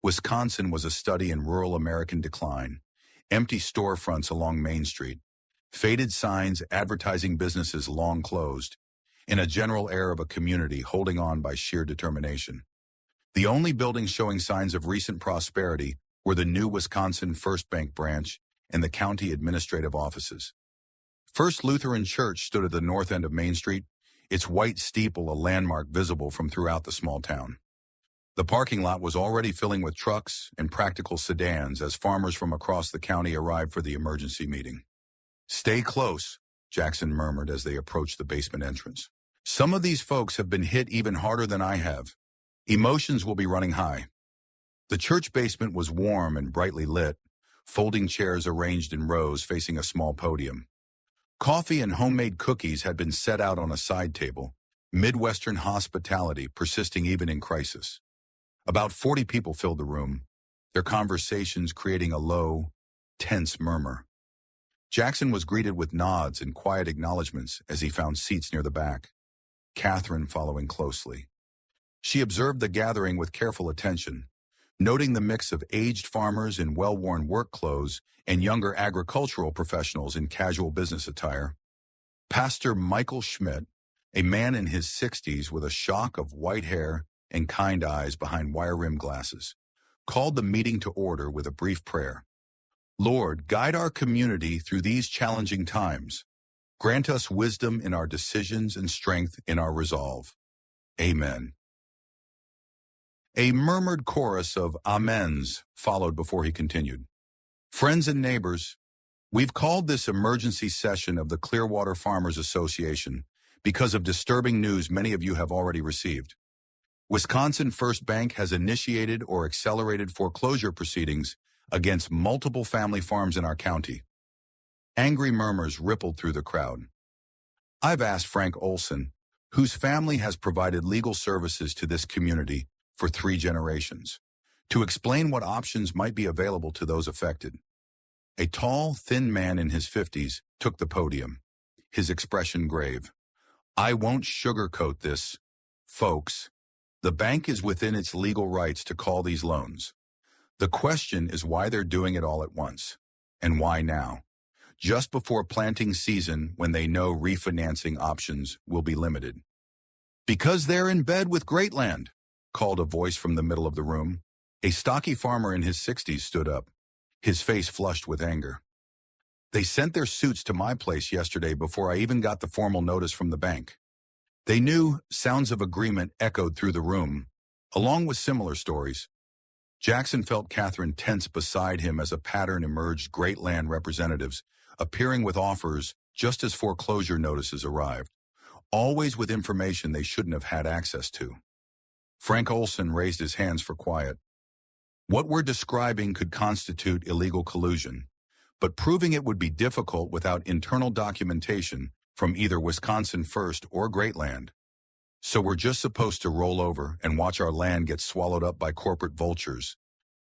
Wisconsin was a study in rural American decline. Empty storefronts along Main Street, faded signs advertising businesses long closed, and a general air of a community holding on by sheer determination. The only buildings showing signs of recent prosperity were the new Wisconsin First Bank branch and the county administrative offices. First Lutheran Church stood at the north end of Main Street, its white steeple a landmark visible from throughout the small town. The parking lot was already filling with trucks and practical sedans as farmers from across the county arrived for the emergency meeting. Stay close, Jackson murmured as they approached the basement entrance. Some of these folks have been hit even harder than I have. Emotions will be running high. The church basement was warm and brightly lit, folding chairs arranged in rows facing a small podium. Coffee and homemade cookies had been set out on a side table, Midwestern hospitality persisting even in crisis. About 40 people filled the room, their conversations creating a low, tense murmur. Jackson was greeted with nods and quiet acknowledgments as he found seats near the back, Catherine following closely. She observed the gathering with careful attention, noting the mix of aged farmers in well-worn work clothes and younger agricultural professionals in casual business attire. Pastor Michael Schmidt, a man in his 60s with a shock of white hair and kind eyes behind wire-rimmed glasses, called the meeting to order with a brief prayer. Lord, guide our community through these challenging times. Grant us wisdom in our decisions and strength in our resolve. Amen. A murmured chorus of amens followed before he continued. Friends and neighbors, we've called this emergency session of the Clearwater Farmers Association because of disturbing news many of you have already received. Wisconsin First Bank has initiated or accelerated foreclosure proceedings against multiple family farms in our county. Angry murmurs rippled through the crowd. I've asked Frank Olson, whose family has provided legal services to this community for 3 generations, to explain what options might be available to those affected. A tall, thin man in his 50s took the podium, his expression grave. I won't sugarcoat this, folks. The bank is within its legal rights to call these loans. The question is why they're doing it all at once, and why now, just before planting season when they know refinancing options will be limited. Because they're in bed with Greatland, called a voice from the middle of the room. A stocky farmer in his 60s stood up, his face flushed with anger. They sent their suits to my place yesterday before I even got the formal notice from the bank. They knew sounds of agreement echoed through the room, along with similar stories. Jackson felt Catherine tense beside him as a pattern emerged. Greatland representatives appearing with offers just as foreclosure notices arrived, always with information they shouldn't have had access to. Frank Olson raised his hands for quiet. What we're describing could constitute illegal collusion, but proving it would be difficult without internal documentation from either Wisconsin First or Greatland. So we're just supposed to roll over and watch our land get swallowed up by corporate vultures,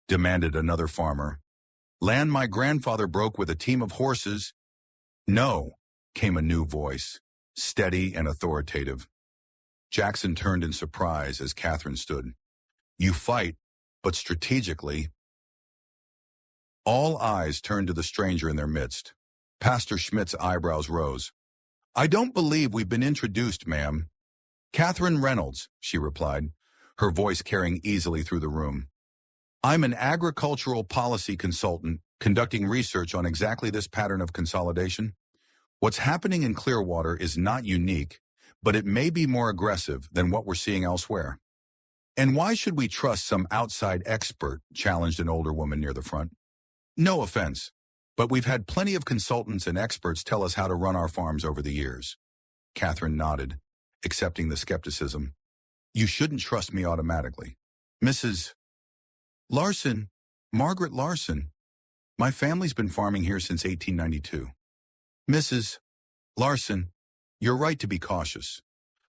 demanded another farmer. Land my grandfather broke with a team of horses. No, came a new voice, steady and authoritative. Jackson turned in surprise as Catherine stood. You fight, but strategically. All eyes turned to the stranger in their midst. Pastor Schmidt's eyebrows rose. I don't believe we've been introduced, ma'am. Catherine Reynolds, she replied, her voice carrying easily through the room. I'm an agricultural policy consultant conducting research on exactly this pattern of consolidation. What's happening in Clearwater is not unique, but it may be more aggressive than what we're seeing elsewhere. And why should we trust some outside expert, challenged an older woman near the front. No offense, but we've had plenty of consultants and experts tell us how to run our farms over the years. Catherine nodded, accepting the skepticism. You shouldn't trust me automatically. Mrs. Larson, Margaret Larson. My family's been farming here since 1892. Mrs. Larson, you're right to be cautious.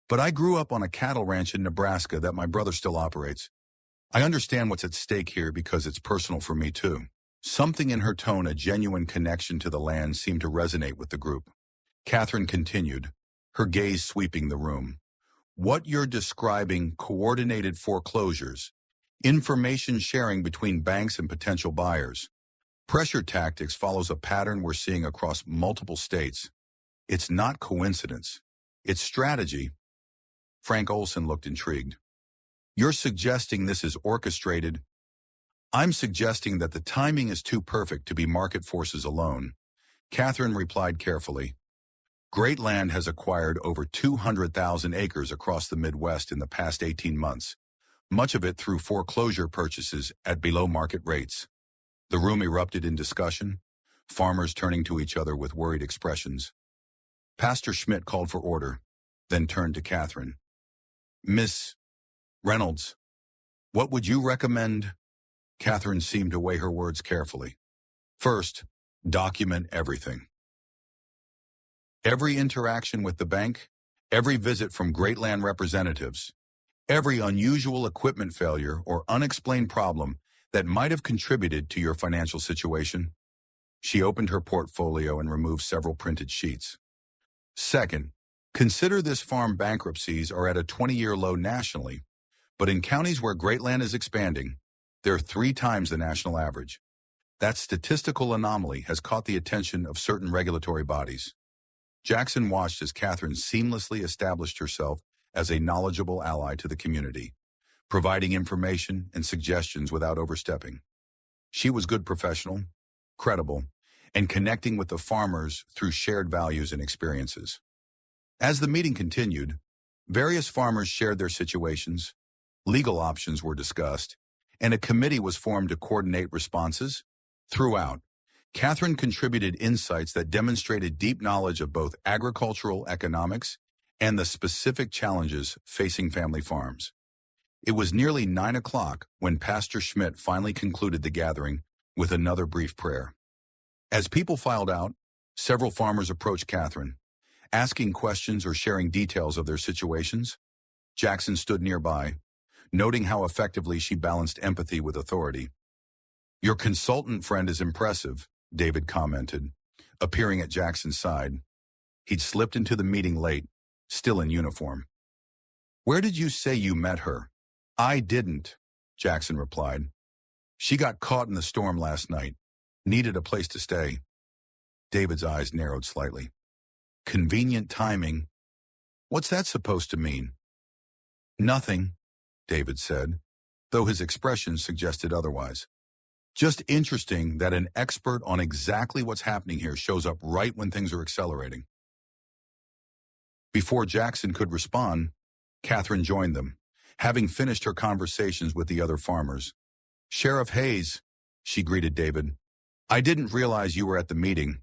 But I grew up on a cattle ranch in Nebraska that my brother still operates. I understand what's at stake here because it's personal for me too. Something in her tone, a genuine connection to the land, seemed to resonate with the group. Catherine continued, her gaze sweeping the room. What you're describing, coordinated foreclosures, information sharing between banks and potential buyers. Pressure tactics follows a pattern we're seeing across multiple states. It's not coincidence. It's strategy. Frank Olson looked intrigued. You're suggesting this is orchestrated? I'm suggesting that the timing is too perfect to be market forces alone. Catherine replied carefully. Greatland has acquired over 200,000 acres across the Midwest in the past 18 months, much of it through foreclosure purchases at below market rates. The room erupted in discussion, farmers turning to each other with worried expressions. Pastor Schmidt called for order, then turned to Catherine. Miss Reynolds, what would you recommend? Catherine seemed to weigh her words carefully. First, document everything. Every interaction with the bank, every visit from Greatland representatives, every unusual equipment failure or unexplained problem that might have contributed to your financial situation? She opened her portfolio and removed several printed sheets. Second, consider this farm bankruptcies are at a 20-year low nationally, but in counties where Greatland is expanding, they're 3 times the national average. That statistical anomaly has caught the attention of certain regulatory bodies. Jackson watched as Catherine seamlessly established herself as a knowledgeable ally to the community, providing information and suggestions without overstepping. She was good professional, credible, and connecting with the farmers through shared values and experiences. As the meeting continued, various farmers shared their situations, legal options were discussed, and a committee was formed to coordinate responses. Throughout, Catherine contributed insights that demonstrated deep knowledge of both agricultural economics and the specific challenges facing family farms. It was nearly 9 o'clock when Pastor Schmidt finally concluded the gathering with another brief prayer. As people filed out, several farmers approached Catherine, asking questions or sharing details of their situations. Jackson stood nearby, noting how effectively she balanced empathy with authority. "Your consultant friend is impressive," David commented, appearing at Jackson's side. He'd slipped into the meeting late, still in uniform. "Where did you say you met her?" "I didn't," Jackson replied. "She got caught in the storm last night. Needed a place to stay." David's eyes narrowed slightly. "Convenient timing. What's that supposed to mean?" "Nothing," David said, though his expression suggested otherwise. "Just interesting that an expert on exactly what's happening here shows up right when things are accelerating." Before Jackson could respond, Catherine joined them, having finished her conversations with the other farmers. "Sheriff Hayes," she greeted David. "I didn't realize you were at the meeting."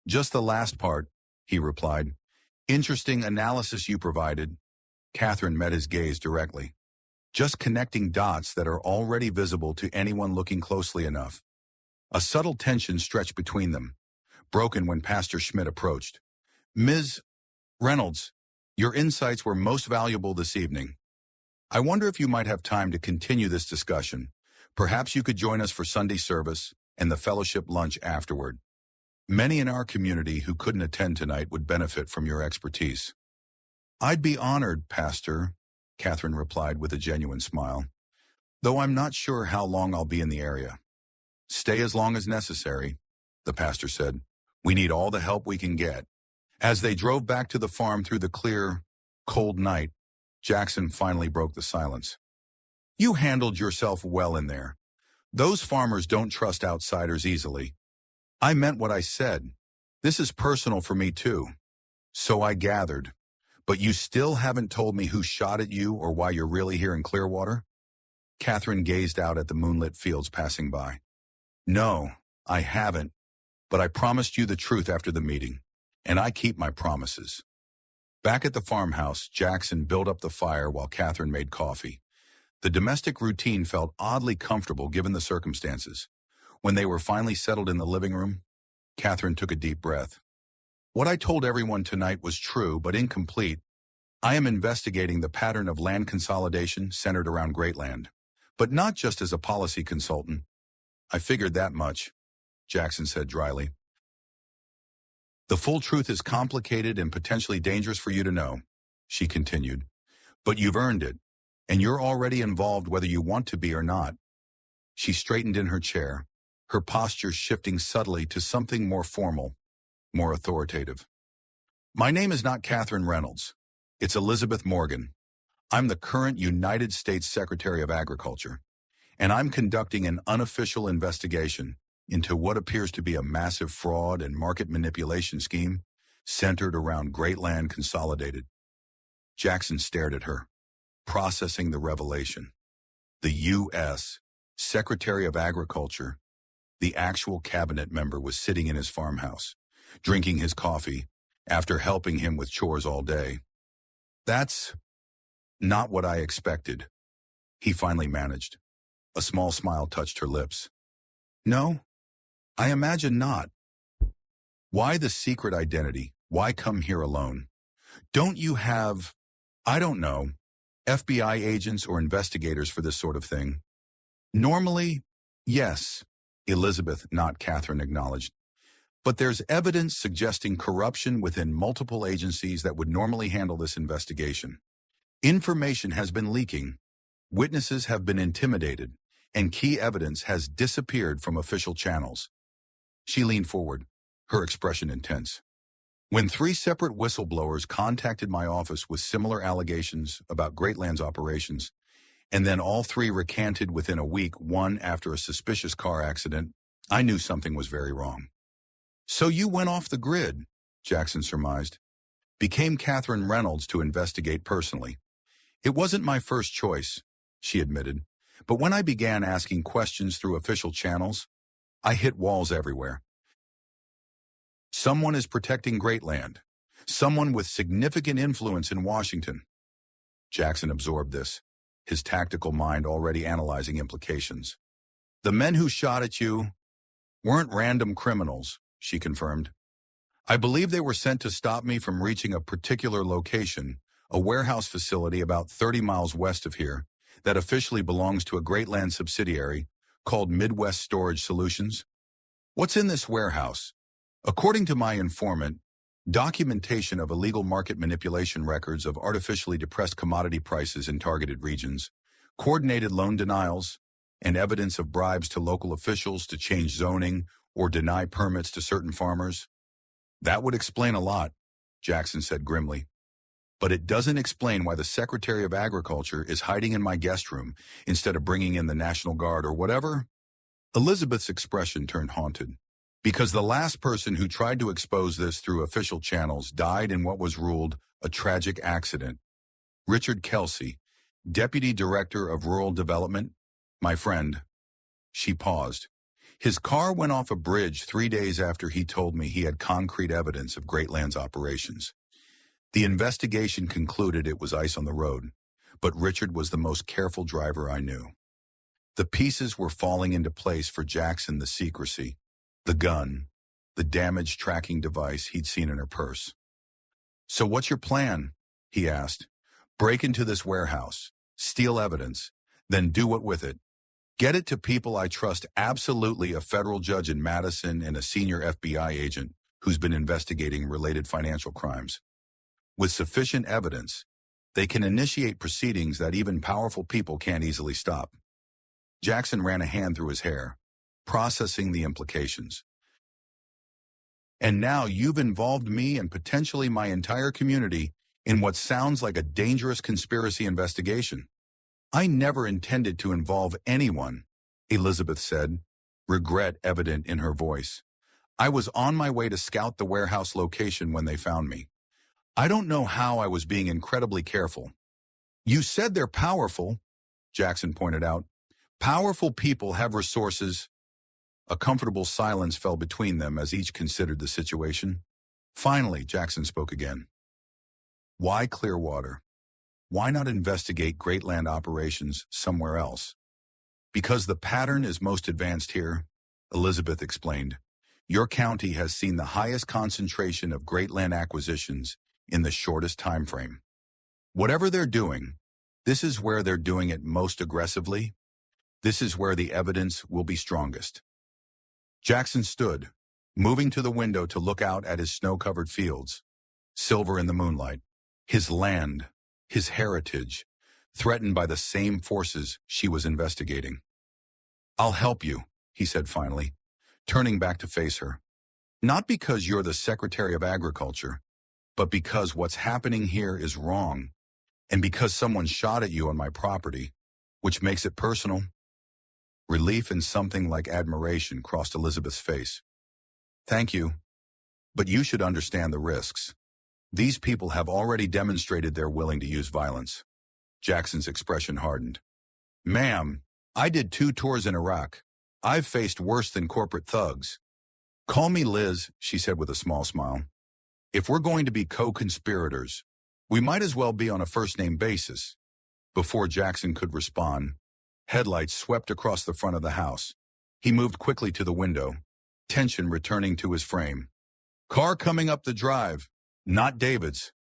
"Just the last part," he replied. "Interesting analysis you provided." Catherine met his gaze directly. Just connecting dots that are already visible to anyone looking closely enough. A subtle tension stretched between them, broken when Pastor Schmidt approached. "Ms. Reynolds, your insights were most valuable this evening. I wonder if you might have time to continue this discussion. Perhaps you could join us for Sunday service and the fellowship lunch afterward. Many in our community who couldn't attend tonight would benefit from your expertise." "I'd be honored, Pastor," Catherine replied with a genuine smile, "though I'm not sure how long I'll be in the area." "Stay as long as necessary," the pastor said. "We need all the help we can get." As they drove back to the farm through the clear, cold night, Jackson finally broke the silence. "You handled yourself well in there. Those farmers don't trust outsiders easily." "I meant what I said. This is personal for me too." "So I gathered. But you still haven't told me who shot at you or why you're really here in Clearwater?" Catherine gazed out at the moonlit fields passing by. "No, I haven't, but I promised you the truth after the meeting, and I keep my promises." Back at the farmhouse, Jackson built up the fire while Catherine made coffee. The domestic routine felt oddly comfortable given the circumstances. When they were finally settled in the living room, Catherine took a deep breath. "What I told everyone tonight was true but incomplete. I am investigating the pattern of land consolidation centered around Greatland, but not just as a policy consultant." "I figured that much," Jackson said dryly. "The full truth is complicated and potentially dangerous for you to know," she continued. "But you've earned it, and you're already involved whether you want to be or not." She straightened in her chair, her posture shifting subtly to something more formal, more authoritative. "My name is not Catherine Reynolds. It's Elizabeth Morgan. I'm the current United States Secretary of Agriculture, and I'm conducting an unofficial investigation into what appears to be a massive fraud and market manipulation scheme centered around Greatland Consolidated." Jackson stared at her, processing the revelation. The U.S. Secretary of Agriculture, the actual cabinet member, was sitting in his farmhouse, drinking his coffee after helping him with chores all day. "That's not what I expected," he finally managed. A small smile touched her lips. "No, I imagine not. Why the secret identity? Why come here alone? Don't you have, I don't know, FBI agents or investigators for this sort of thing?" "Normally, Yes, Elizabeth, not Catherine, acknowledged. But there's evidence suggesting corruption within multiple agencies that would normally handle this investigation. Information has been leaking, witnesses have been intimidated, and key evidence has disappeared from official channels. She leaned forward, her expression intense. When 3 separate whistleblowers contacted my office with similar allegations about Greatland's operations, and then all 3 recanted within a week, one after a suspicious car accident, I knew something was very wrong. So you went off the grid, Jackson surmised. Became Catherine Reynolds to investigate personally. It wasn't my first choice, she admitted, but when I began asking questions through official channels, I hit walls everywhere. Someone is protecting Greatland. Someone with significant influence in Washington. Jackson absorbed this, his tactical mind already analyzing implications. The men who shot at you weren't random criminals, she confirmed. I believe they were sent to stop me from reaching a particular location, a warehouse facility about 30 miles west of here, that officially belongs to a Greatland subsidiary called Midwest Storage Solutions. What's in this warehouse? According to my informant, documentation of illegal market manipulation records of artificially depressed commodity prices in targeted regions, coordinated loan denials, and evidence of bribes to local officials to change zoning or deny permits to certain farmers. That would explain a lot, Jackson said grimly. But it doesn't explain why the Secretary of Agriculture is hiding in my guest room instead of bringing in the National Guard or whatever. Elizabeth's expression turned haunted. Because the last person who tried to expose this through official channels died in what was ruled a tragic accident. Richard Kelsey, Deputy Director of Rural Development, my friend. She paused. His car went off a bridge 3 days after he told me he had concrete evidence of Greatland's operations. The investigation concluded it was ice on the road, but Richard was the most careful driver I knew. The pieces were falling into place for Jackson: the secrecy, the gun, the damaged tracking device he'd seen in her purse. So what's your plan? He asked. Break into this warehouse, steal evidence, then do what with it? Get it to people I trust absolutely, a federal judge in Madison and a senior FBI agent who's been investigating related financial crimes. With sufficient evidence, they can initiate proceedings that even powerful people can't easily stop. Jackson ran a hand through his hair, processing the implications. And now you've involved me and potentially my entire community in what sounds like a dangerous conspiracy investigation. I never intended to involve anyone, Elizabeth said, regret evident in her voice. I was on my way to scout the warehouse location when they found me. I don't know how I was being incredibly careful. You said they're powerful, Jackson pointed out. Powerful people have resources. A comfortable silence fell between them as each considered the situation. Finally, Jackson spoke again. Why Clearwater? Why not investigate Greatland operations somewhere else? Because the pattern is most advanced here, Elizabeth explained. Your county has seen the highest concentration of Greatland acquisitions in the shortest time frame. Whatever they're doing, this is where they're doing it most aggressively. This is where the evidence will be strongest. Jackson stood, moving to the window to look out at his snow-covered fields, silver in the moonlight, his land, his heritage, threatened by the same forces she was investigating. I'll help you, he said finally, turning back to face her. Not because you're the Secretary of Agriculture, but because what's happening here is wrong, and because someone shot at you on my property, which makes it personal. Relief and something like admiration crossed Elizabeth's face. Thank you, but you should understand the risks. These people have already demonstrated they're willing to use violence. Jackson's expression hardened. Ma'am, I did 2 tours in Iraq. I've faced worse than corporate thugs. Call me Liz, she said with a small smile. If we're going to be co-conspirators, we might as well be on a first-name basis. Before Jackson could respond, headlights swept across the front of the house. He moved quickly to the window, tension returning to his frame. Car coming up the drive, not David's.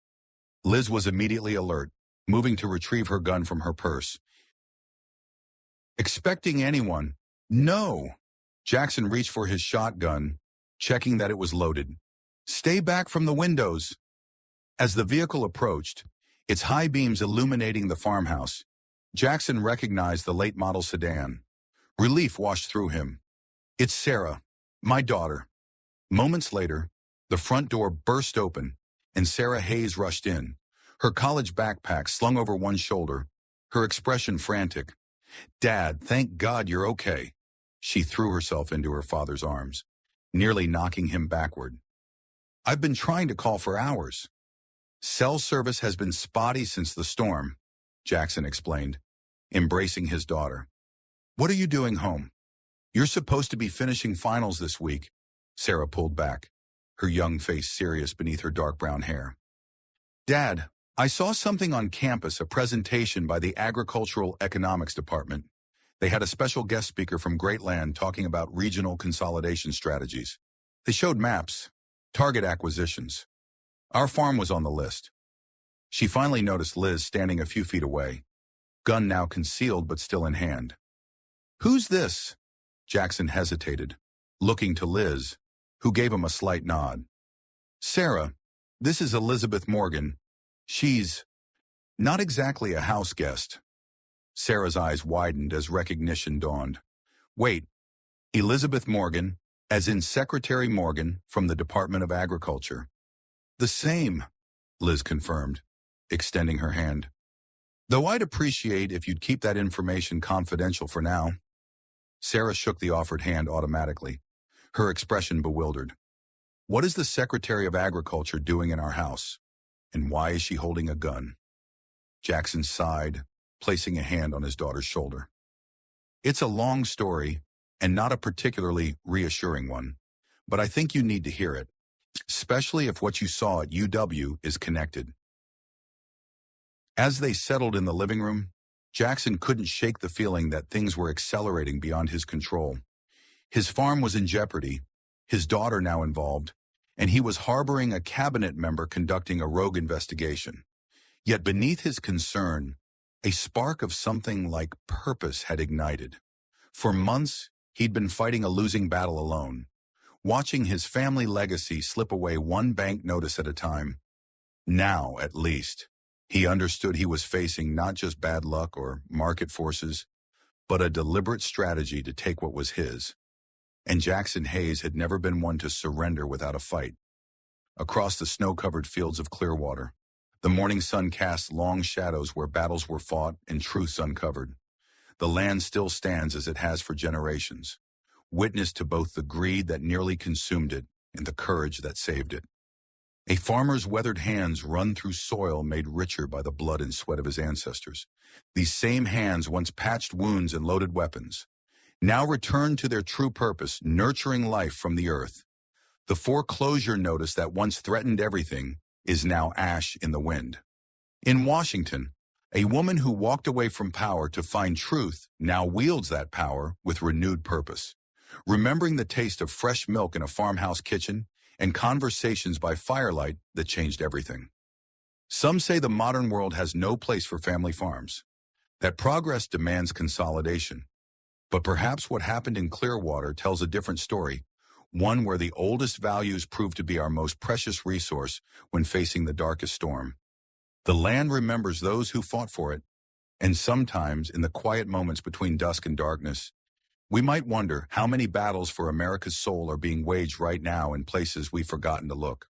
Liz was immediately alert, moving to retrieve her gun from her purse. Expecting anyone, No! Jackson reached for his shotgun, checking that it was loaded. Stay back from the windows! As the vehicle approached, its high beams illuminating the farmhouse, Jackson recognized the late model sedan. Relief washed through him. It's Sarah, my daughter. Moments later, the front door burst open, and Sarah Hayes rushed in, her college backpack slung over one shoulder, her expression frantic. Dad, thank God you're okay. She threw herself into her father's arms, nearly knocking him backward. I've been trying to call for hours. Cell service has been spotty since the storm, Jackson explained, embracing his daughter. What are you doing home? You're supposed to be finishing finals this week. Sarah pulled back, her young face serious beneath her dark brown hair. Dad, I saw something on campus, a presentation by the Agricultural Economics Department. They had a special guest speaker from Great Land talking about regional consolidation strategies. They showed maps, target acquisitions. Our farm was on the list. She finally noticed Liz standing a few feet away, gun now concealed but still in hand. Who's this? Jackson hesitated, looking to Liz, who gave him a slight nod. Sarah, this is Elizabeth Morgan. She's not exactly a house guest. Sarah's eyes widened as recognition dawned. Wait, Elizabeth Morgan, as in Secretary Morgan from the Department of Agriculture. The same, Liz confirmed, extending her hand. Though I'd appreciate if you'd keep that information confidential for now. Sarah shook the offered hand automatically, her expression bewildered. What is the Secretary of Agriculture doing in our house? And why is she holding a gun? Jackson sighed, placing a hand on his daughter's shoulder. It's a long story, and not a particularly reassuring one, but I think you need to hear it, especially if what you saw at UW is connected. As they settled in the living room, Jackson couldn't shake the feeling that things were accelerating beyond his control. His farm was in jeopardy, his daughter now involved, and he was harboring a cabinet member conducting a rogue investigation. Yet beneath his concern, a spark of something like purpose had ignited. For months, he'd been fighting a losing battle alone, watching his family legacy slip away one bank notice at a time. Now, at least, he understood he was facing not just bad luck or market forces, but a deliberate strategy to take what was his. And Jackson Hayes had never been one to surrender without a fight. Across the snow-covered fields of Clearwater, the morning sun cast long shadows where battles were fought and truths uncovered. The land still stands as it has for generations, witness to both the greed that nearly consumed it and the courage that saved it. A farmer's weathered hands run through soil made richer by the blood and sweat of his ancestors. These same hands once patched wounds and loaded weapons, now returned to their true purpose, nurturing life from the earth. The foreclosure notice that once threatened everything is now ash in the wind. In Washington, a woman who walked away from power to find truth now wields that power with renewed purpose, remembering the taste of fresh milk in a farmhouse kitchen and conversations by firelight that changed everything. Some say the modern world has no place for family farms, that progress demands consolidation. But perhaps what happened in Clearwater tells a different story, one where the oldest values prove to be our most precious resource when facing the darkest storm. The land remembers those who fought for it, and sometimes in the quiet moments between dusk and darkness, we might wonder how many battles for America's soul are being waged right now in places we've forgotten to look.